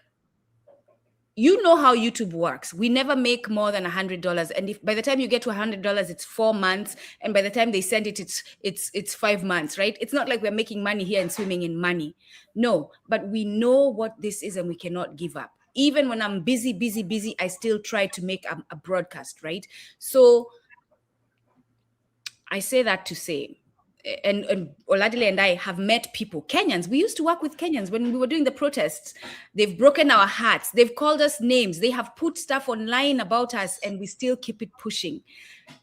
you know how YouTube works. We never make more than $100, and if by the time you get to $100, it's 4 months, and by the time they send it, it's 5 months, right? It's not like we're making money here and swimming in money. No, but we know what this is, and we cannot give up. Even when I'm busy, I still try to make a broadcast, right? So I say that to say, and Oladile and I have met people, Kenyans. We used to work with Kenyans when we were doing the protests. They've broken our hearts. They've called us names. They have put stuff online about us, and we still keep it pushing.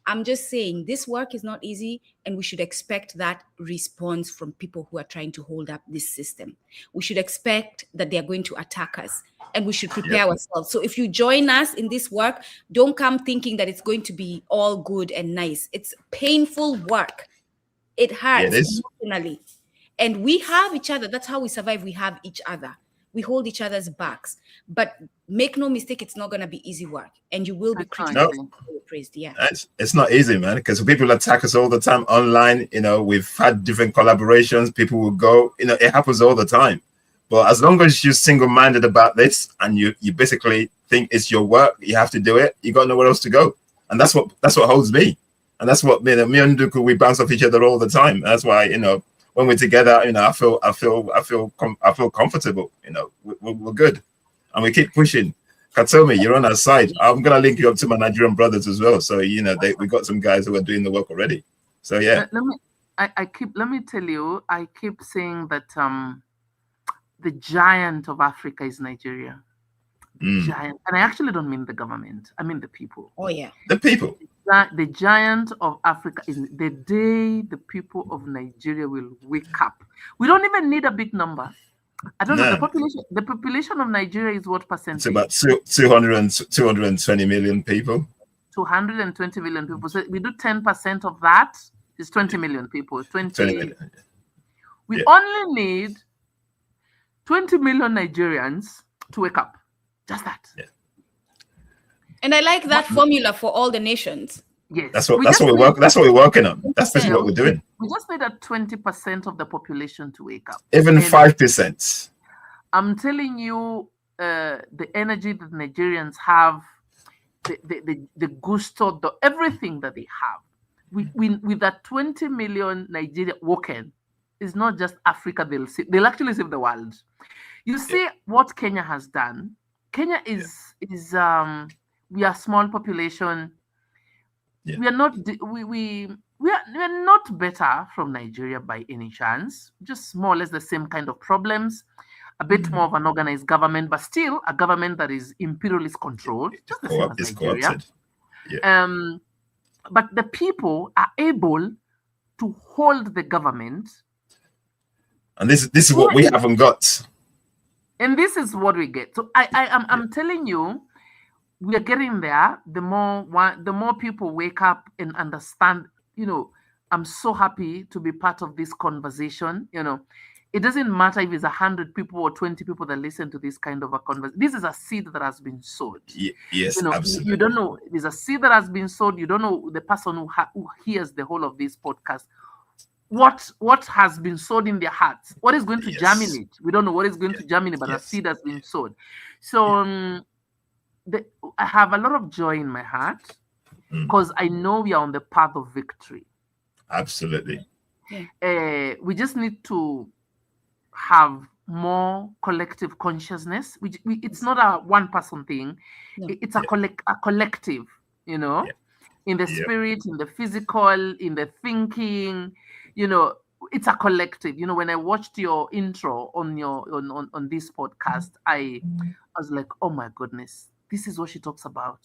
I'm just saying, this work is not easy, and we should expect that response from people who are trying to hold up this system. We should expect that they are going to attack us, and we should prepare ourselves. So if you join us in this work, don't come thinking that it's going to be all good and nice. It's painful work. It hurts emotionally. And we have each other. That's how we survive. We have each other. We hold each other's backs. But make no mistake, it's not going to be easy work. And you will be criticized and praised. Yeah. It's not easy, man, because people attack us all the time online. You know, we've had different collaborations. People will go, you know, it happens all the time. But as long as you're single-minded about this and you basically think it's your work, you have to do it, you got nowhere else to go. And that's what holds me. And that's what, you know, me and Nduku, we bounce off each other all the time. That's why, you know, when we're together, you know, I feel comfortable. You know, we're good, and we keep pushing. Kathomi, you're on our side. I'm gonna link you up to my Nigerian brothers as well. So you know, we got some guys who are doing the work already. So yeah. Let me tell you, I keep saying that the giant of Africa is Nigeria. Giant, and I actually don't mean the government. I mean the people. Oh yeah, the people. The giant of Africa is the day the people of Nigeria will wake up. We don't even need a big number. I don't know the population. The population of Nigeria is what percentage? It's about 220 million people. 220 million people. So we do 10% of that. It's 20 million people. 20 million. We only need 20 million Nigerians to wake up. Just that. Yeah. And I like that formula for all the nations. Yes. That's what we're working on. That's what we're doing. We just need a 20% of the population to wake up. Even 5%. I'm telling you, the energy that Nigerians have, the gusto, everything that they have. With that 20 million Nigeria woken, it's not just Africa, they'll actually save the world. You see what Kenya has done. Kenya is we are a small population. Yeah. We are not better from Nigeria by any chance. Just more or less the same kind of problems. A bit more of an organized government, but still a government that is imperialist controlled. Just the same as Nigeria. Yeah. But the people are able to hold the government. And this is what we haven't got. And this is what we get. So I'm telling you, we are getting there. The more people wake up and understand, you know, I'm so happy to be part of this conversation. You know, it doesn't matter if it's 100 people or 20 people that listen to this kind of a conversation. This is a seed that has been sowed. Yes, you know, absolutely. You don't know. There's a seed that has been sowed. You don't know the person who hears the whole of this podcast. What has been sowed in their hearts? What is going to germinate? We don't know what is going to germinate, but a seed has been sowed. So I have a lot of joy in my heart because I know we are on the path of victory. Absolutely. We just need to have more collective consciousness. It's not a one-person thing. No. It's a collective, you know, in the spirit, in the physical, in the thinking. You know, it's a collective. You know, when I watched your intro on this podcast, I was like, oh my goodness, this is what she talks about.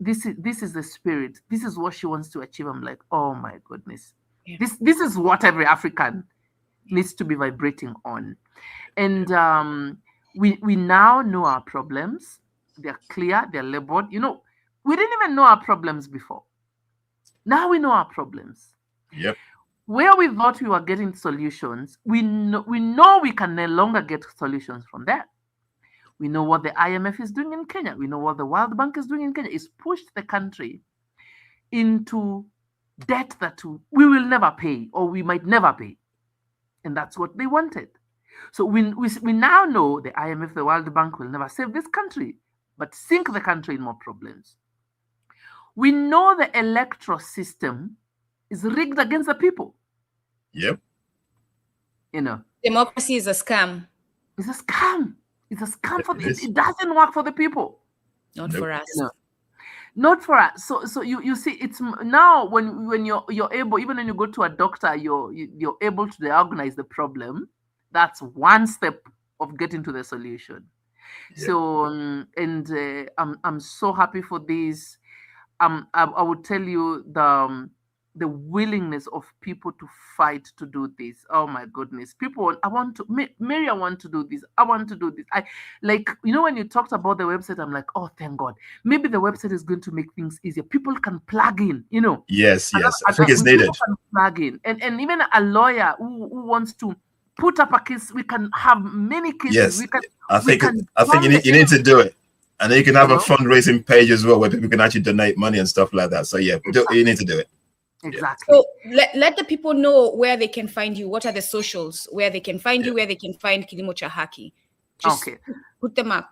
this is the spirit. This is what she wants to achieve. I'm like, oh my goodness. Yeah. This is what every African needs to be vibrating on. And we now know our problems. They're clear, they're labeled. You know, we didn't even know our problems before. Now we know our problems. Yep. Where we thought we were getting solutions, we know we can no longer get solutions from there. We know what the IMF is doing in Kenya. We know what the World Bank is doing in Kenya. It's pushed the country into debt that we will never pay, or we might never pay. And that's what they wanted. So we now know the IMF, the World Bank will never save this country, but sink the country in more problems. We know the electoral system is rigged against the people. Yep. You know, democracy is a scam. It's a scam. It's a scam for it doesn't work for the people. Not for us. No. Not for us. So you see, it's now when you're able, even when you go to a doctor, you're able to diagnose the problem. That's one step of getting to the solution. Yeah. So I'm so happy for this. I would tell you the willingness of people to fight to do this. Oh my goodness. People, Mary, I want to do this. I want to do this. I like, you know, when you talked about the website, I'm like, oh, thank God. Maybe the website is going to make things easier. People can plug in, you know. Yes. I think it's needed. Can plug in. And even a lawyer who wants to put up a case, we can have many cases. Yes. I think you need to do it. And then you can have a fundraising page as well where people can actually donate money and stuff like that. So yeah, you need to do it. Exactly. So let the people know where they can find you. What are the socials where they can find you, where they can find Kilimo Cha Haki? Just put them up,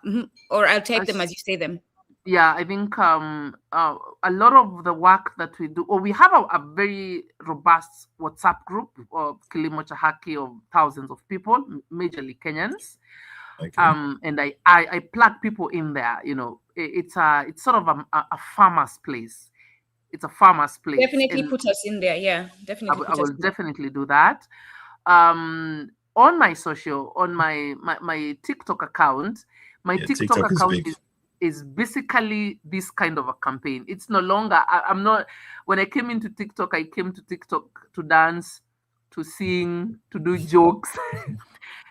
or I'll type them as you say them. Yeah, I think a lot of the work that we do, or we have a very robust WhatsApp group of Kilimo Cha Haki of thousands of people, majorly Kenyans. Okay. And I plug people in there. You know, it's sort of a farmer's place. It's a farmer's place. Definitely put us in there. Yeah, definitely. I will definitely do that. On my social, on my TikTok account, TikTok account is basically this kind of a campaign. It's no longer. I'm not. When I came into TikTok, I came to TikTok to dance, to sing, to do jokes,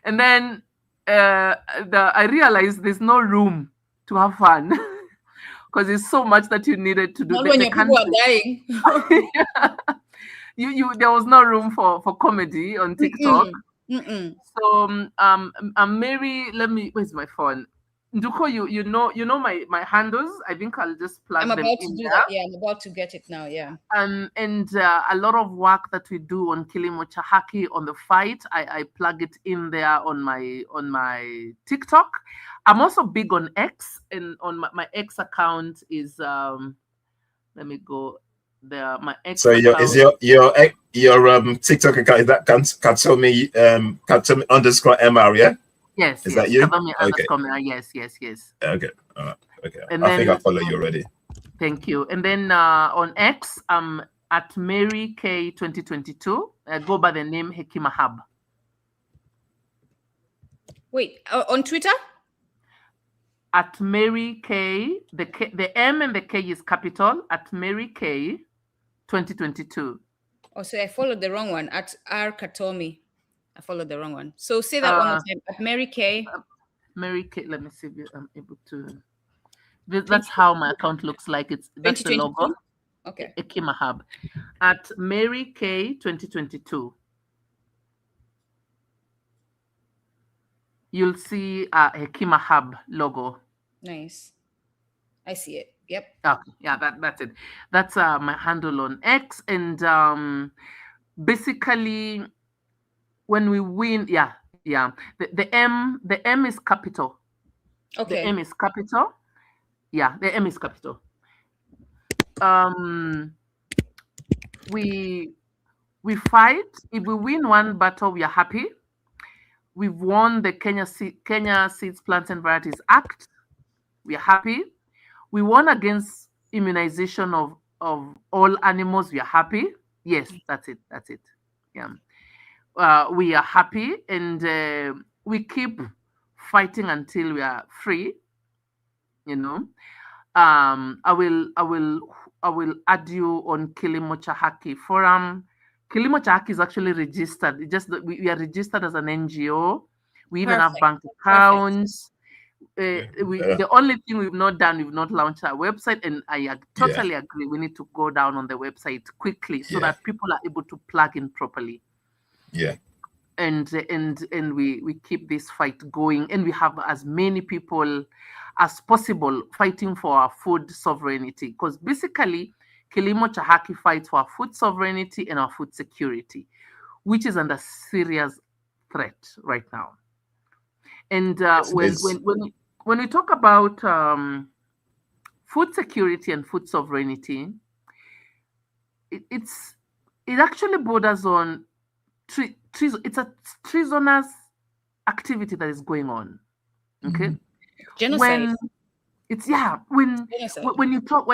and then I realized there's no room to have fun. Because it's so much that you needed to do. Not when your people are dying. There was no room for comedy on TikTok. So Mary, where's my phone? Nduko, you know my handles. I think I'll just plug them in. I'm about to do that. Yeah, I'm about to get it now. Yeah. And a lot of work that we do on Kilimo Cha Haki on the fight, I plug it in there on my TikTok. I'm also big on X, and on my X account is let me go there. My X. So your TikTok account is that Kathomi _MR, yeah? Yes. Is that you? Okay. Yes. Okay. All right. Okay. I think I follow you already. Thank you. And then on X, I'm at Mary K 2022. I go by the name Hekima Hub. Wait, on Twitter? At Mary K, the M and the K is capital, at Mary K 2022. Oh, so I followed the wrong one. At R Kathomi. I followed the wrong one. So say that one more time. At Mary K. Mary K. Let me see if I'm able to. That's how my account looks like. That's the logo. Okay. Hekima Hub. At Mary K 2022. You'll see a Hekima Hub logo. Nice. I see it. Yep. Okay. Yeah, that's it. That's my handle on X. And basically, when we win, the M is capital. Okay. The M is capital. Yeah, the M is capital. We fight. If we win one battle, we are happy. We've won the Kenya Seeds, Plants and Varieties Act. We are happy. We won against immunization of all animals. We are happy. Yes, that's it. Yeah. We are happy, and we keep fighting until we are free. You know, I will add you on Kilimo Cha Haki forum. Kilimo Cha Haki is actually registered. It's just that we are registered as an NGO. We even have bank accounts. The only thing we've not done, we've not launched our website, and I totally agree. We need to go down on the website quickly so that people are able to plug in properly. Yeah. And we keep this fight going, and we have as many people as possible fighting for our food sovereignty, because basically Kilimo Cha Haki fights for our food sovereignty and our food security, which is under serious threat right now. And when we talk about food security and food sovereignty, it actually borders on it's a treasonous activity that is going on. Okay. Genocide. When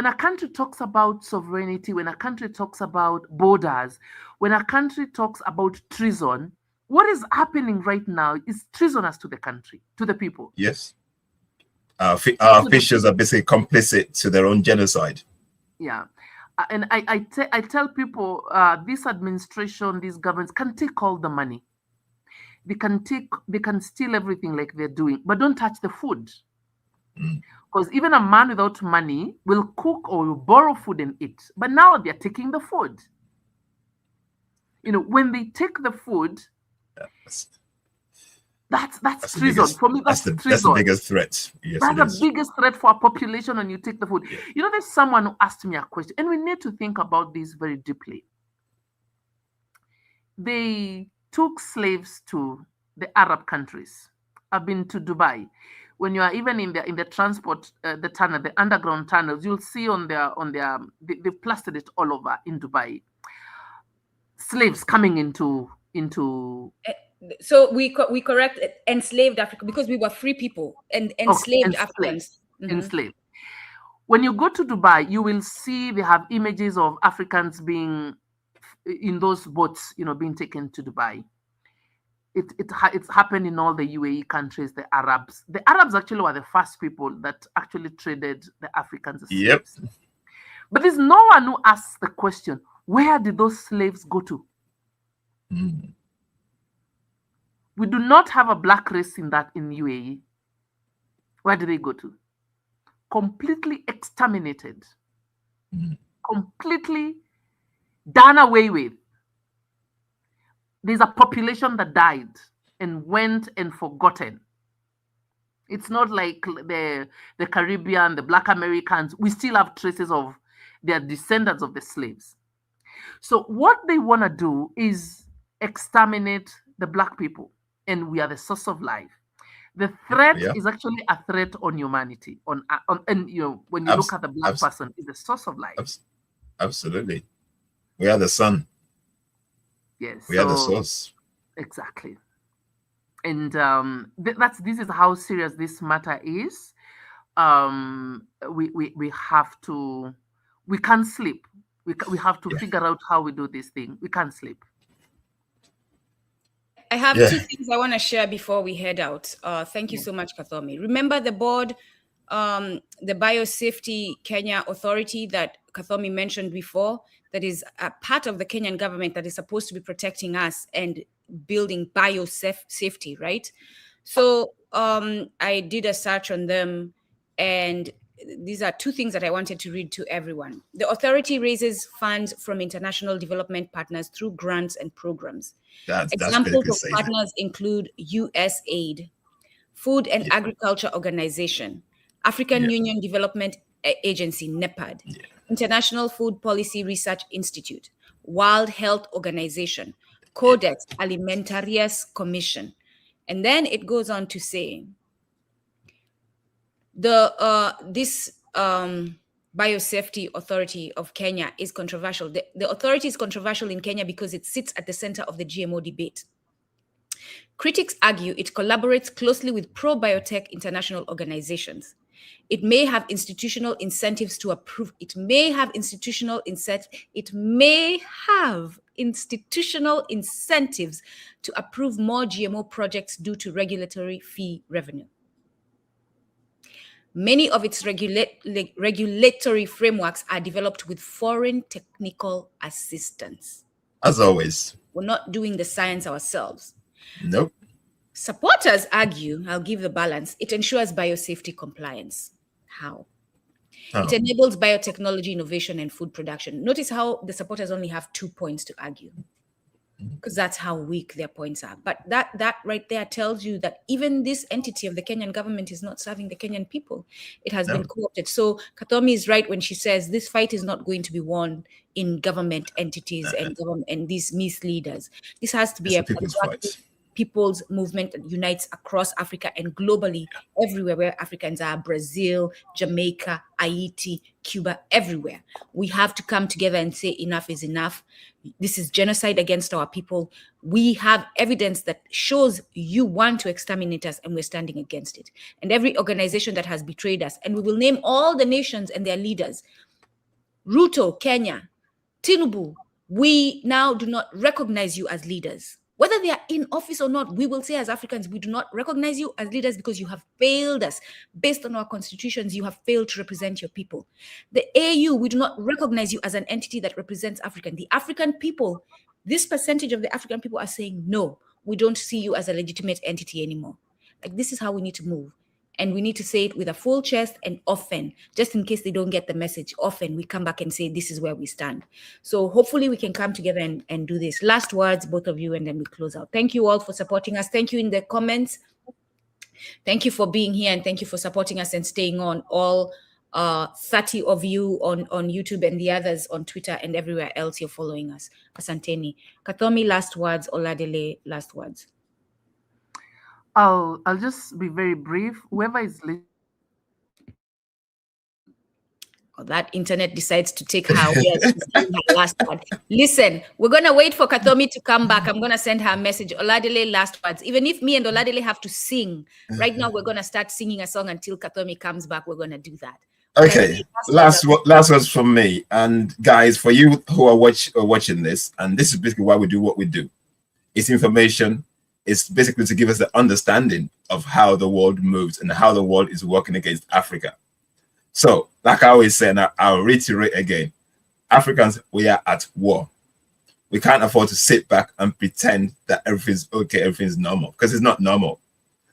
a country talks about sovereignty, when a country talks about borders, when a country talks about treason, what is happening right now is treasonous to the country, to the people. Yes. Our officials are basically complicit to their own genocide. Yeah. And I tell people, this administration, these governments can take all the money. They can steal everything like they're doing, but don't touch the food. Because even a man without money will cook or will borrow food and eat. But now they're taking the food. When they take the food, that's treason. For me, that's treason. That's the biggest threat. Yes, that's the biggest threat for our population when you take the food. Yeah. There's someone who asked me a question, and we need to think about this very deeply. They took slaves to the Arab countries. I've been to Dubai. When you are even in the transport, the tunnel, the underground tunnels, you'll see they plastered it all over in Dubai. Slaves coming into. So we correct enslaved Africa, because we were free people, and enslaved Africans. Enslaved. When you go to Dubai, you will see they have images of Africans being in those boats, being taken to Dubai. It's happened in all the UAE countries. The Arabs actually were the first people that actually traded the Africans as slaves. Yep. But there's no one who asks the question, where did those slaves go to? We do not have a black race in UAE. Where do they go to? Completely exterminated. Completely done away with. There's a population that died and went and forgotten. It's not like the Caribbean, the Black Americans. We still have traces of their descendants of the slaves. So what they want to do is exterminate the Black people. And we are the source of life. The threat is actually a threat on humanity. When you look at the Black person, is the source of life. Absolutely, we are the sun. Yes, we are the source. Exactly, and this is how serious this matter is. We have to. We can't sleep. We have to figure out how we do this thing. We can't sleep. I have two things I want to share before we head out. Thank you so much, Kathomi. Remember the board, the Biosafety Kenya Authority that Kathomi mentioned before, that is a part of the Kenyan government that is supposed to be protecting us and building biosafety, right? So I did a search on them, and these are two things that I wanted to read to everyone. The authority raises funds from international development partners through grants and programs. Examples of partners include USAID, Food and Agriculture Organization, African Union Development Agency, NEPAD, International Food Policy Research Institute, World Health Organization, Codex Alimentarius Commission. And then it goes on to say, this Biosafety Authority of Kenya is controversial. The authority is controversial in Kenya because it sits at the center of the GMO debate. Critics argue it collaborates closely with pro-biotech international organizations. It may have institutional incentives to approve. It may have institutional incentives to approve more GMO projects due to regulatory fee revenue. Many of its regulatory frameworks are developed with foreign technical assistance. As always. We're not doing the science ourselves. Nope. Supporters argue, I'll give the balance, it ensures biosafety compliance. How? It enables biotechnology, innovation, and food production. Notice how the supporters only have 2 points to argue, because that's how weak their points are. But that right there tells you that even this entity of the Kenyan government is not serving the Kenyan people. It has been co-opted. So Kathomi is right when she says this fight is not going to be won in government entities and these misleaders. This has to be a people's fight. People's movement that unites across Africa and globally, everywhere where Africans are, Brazil, Jamaica, Haiti, Cuba, everywhere. We have to come together and say enough is enough. This is genocide against our people. We have evidence that shows you want to exterminate us, and we're standing against it. And every organization that has betrayed us, and we will name all the nations and their leaders, Ruto, Kenya, Tinubu, we now do not recognize you as leaders. Whether they are in office or not, we will say as Africans, we do not recognize you as leaders because you have failed us. Based on our constitutions, you have failed to represent your people. The AU, we do not recognize you as an entity that represents African. The African people, this percentage of the African people are saying, no, we don't see you as a legitimate entity anymore. Like, this is how we need to move. And we need to say it with a full chest and often, just in case they don't get the message. Often we come back and say, this is where we stand. So hopefully we can come together and do this. Last words, both of you, and then we close out. Thank you all for supporting us. Thank you in the comments. Thank you for being here, and thank you for supporting us and staying on. All 30 of you on YouTube and the others on Twitter and everywhere else you're following us. Asanteni. Kathomi, last words. Oladele, last words. I'll just be very brief. Whoever is listening, that internet decides to take her last word. Listen, we're gonna wait for Kathomi to come back. I'm gonna send her a message. Oladele, last words. Even if me and Oladele have to sing right now, we're gonna start singing a song until Kathomi comes back. We're gonna do that. Okay, last words from me. And guys, for you who are watching this, and this is basically why we do what we do. It's information. It's basically to give us the understanding of how the world moves and how the world is working against Africa. So, like I always say, and I'll reiterate again, Africans, we are at war. We can't afford to sit back and pretend that everything's okay, everything's normal, because it's not normal.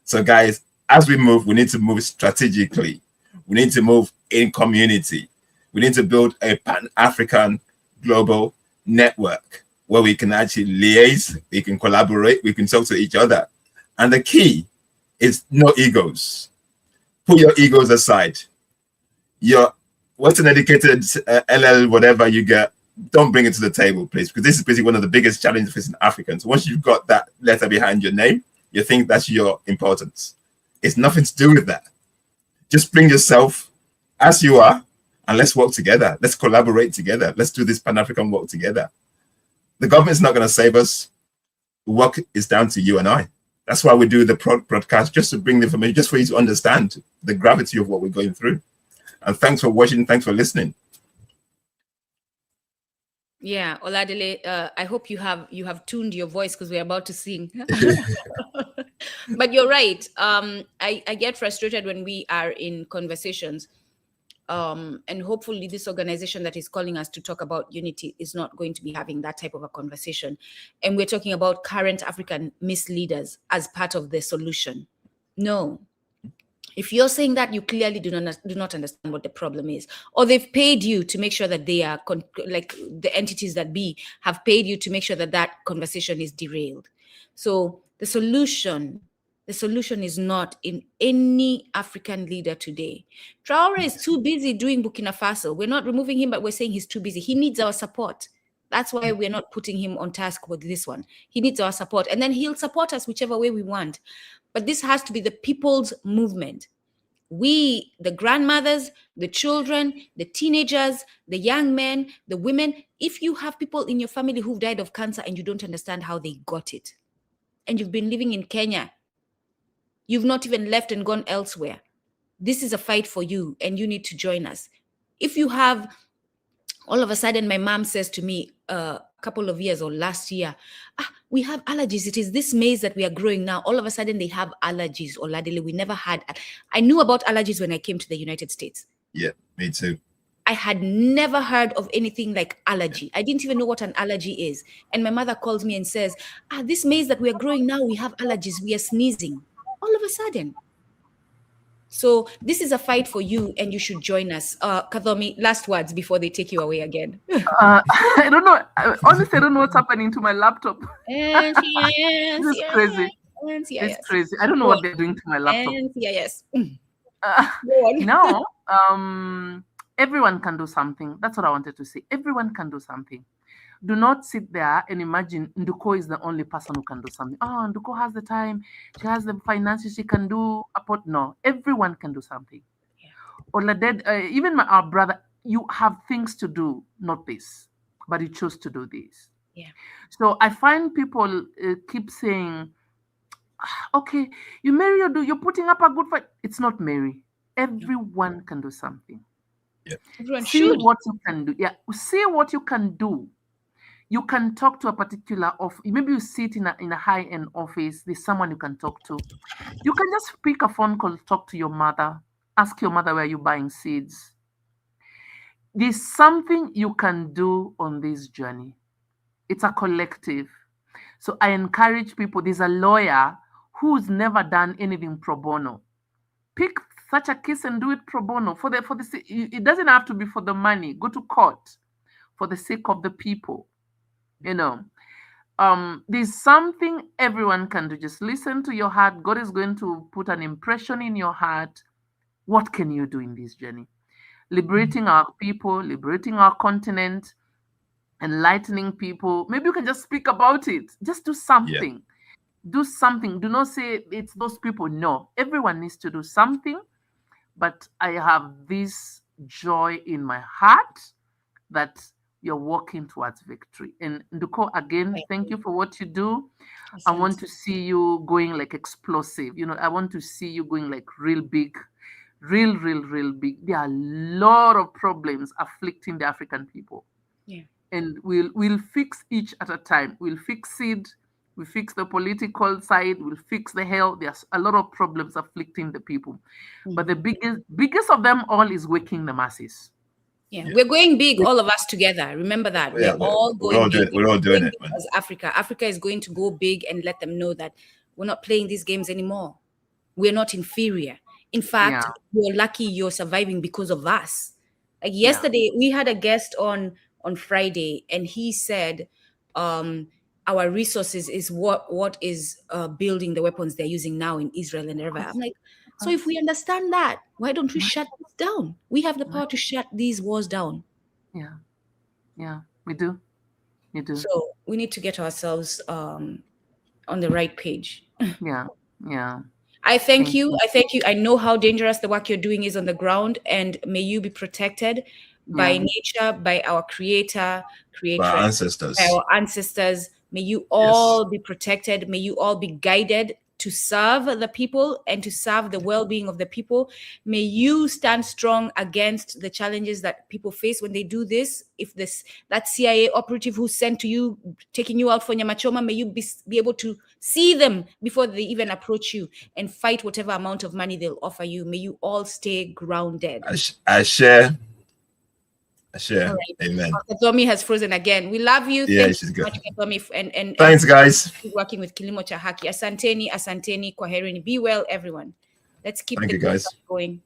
So, guys, as we move, we need to move strategically. We need to move in community. We need to build a pan-African global network where we can actually liaise, we can collaborate, we can talk to each other. And the key is no egos. Put your egos aside. Your Western educated LL, whatever you get, don't bring it to the table, please, because this is basically one of the biggest challenges facing Africans. Once you've got that letter behind your name, you think that's your importance. It's nothing to do with that. Just bring yourself as you are, and let's work together. Let's collaborate together. Let's do this Pan-African work together. The government's not going to save us. The work is down to you and I. That's why we do the broadcast, just to bring the information, just for you to understand the gravity of what we're going through. And thanks for watching. Thanks for listening. Yeah, Oladele, I hope you have tuned your voice because we're about to sing. But you're right. I get frustrated when we are in conversations. And hopefully this organization that is calling us to talk about unity is not going to be having that type of a conversation. And we're talking about current African misleaders as part of the solution. No. If you're saying that, you clearly do not understand what the problem is. Or they've paid you to make sure that they are, like the entities that be, have paid you to make sure that that conversation is derailed. So the solution is not in any African leader today. Traore is too busy doing Burkina Faso. We're not removing him, but we're saying he's too busy. He needs our support. That's why we're not putting him on task with this one. He needs our support. And then he'll support us whichever way we want. But this has to be the people's movement. We, the grandmothers, the children, the teenagers, the young men, the women, if you have people in your family who've died of cancer and you don't understand how they got it, and you've been living in Kenya, you've not even left and gone elsewhere, this is a fight for you and you need to join us. If you have, all of a sudden my mom says to me, couple of years or last year, we have allergies. It is this maize that we are growing now. All of a sudden they have allergies. Oladile, we never had. I knew about allergies when I came to the United States. Yeah, me too. I had never heard of anything like allergy. I didn't even know what an allergy is. And my mother calls me and says, this maize that we are growing now, we have allergies. We are sneezing. All of a sudden. So this is a fight for you, and you should join us. Kathomi, last words before they take you away again. I don't know. Honestly, I don't know what's happening to my laptop. This is crazy. It's crazy. I don't know what they're doing to my laptop. Yes. No. Everyone can do something. That's what I wanted to say. Everyone can do something. Do not sit there and imagine Nduko is the only person who can do something. Oh, Nduko has the time. She has the finances. She can do a pot. No, everyone can do something. Yeah. Even our brother, you have things to do, not this, but you chose to do this. Yeah. So I find people keep saying, okay, you Mary, you're putting up a good fight. It's not Mary. Everyone can do something. Yeah. Everyone see should. what you can do. Yeah, see what you can do. You can talk to a particular office. Maybe you sit in a high-end office. There's someone you can talk to. You can just pick a phone call, talk to your mother, ask your mother where you're buying seeds. There's something you can do on this journey. It's a collective. So I encourage people. There's a lawyer who's never done anything pro bono. Pick such a case and do it pro bono. For the it doesn't have to be for the money. Go to court for the sake of the people. You know, there's something everyone can do. Just listen to your heart. God is going to put an impression in your heart. What can you do in this journey? Liberating our people, liberating our continent, enlightening people. Maybe you can just speak about it. Just do something. Yeah. Do something. Do not say it's those people. No, everyone needs to do something. But I have this joy in my heart that you're walking towards victory. And Nduko, again, thank you for what you do. I want to see you going like explosive. You know, I want to see you going like real big, real big. There are a lot of problems afflicting the African people. Yeah. And we'll fix each at a time. We'll fix it. We fix the political side. We'll fix the health. There's a lot of problems afflicting the people. Mm-hmm. But the biggest of them all is waking the masses. Yeah, we're going big, all of us together. Remember that. We're all going big. We're all doing it, man. As Africa. Africa is going to go big and let them know that we're not playing these games anymore. We're not inferior. In fact, you're lucky you're surviving because of us. Like yesterday, we had a guest on Friday, and he said our resources is what is building the weapons they're using now in Israel and everywhere. I'm like, so if we understand that, why don't we shut this down? We have the power to shut these wars down. Yeah, we do. You do. So we need to get ourselves on the right page. Yeah. I thank you. I know how dangerous the work you're doing is on the ground, and may you be protected by nature, by our creator, by our ancestors. May you all be protected. May you all be guided to serve the people and to serve the well-being of the people. May you stand strong against the challenges that people face when they do this. If that CIA operative who's sent to you, taking you out for Nyamachoma, may you be able to see them before they even approach you and fight whatever amount of money they'll offer you. May you all stay grounded. I share. Right. Amen. Kathomi has frozen again. We love you. Yeah, Thank she's you good. so much, Kathomi, and thanks, guys. Working with Kilimo Cha Haki. Asanteni, kwaherini. Be well, everyone. Let's keep the guys going.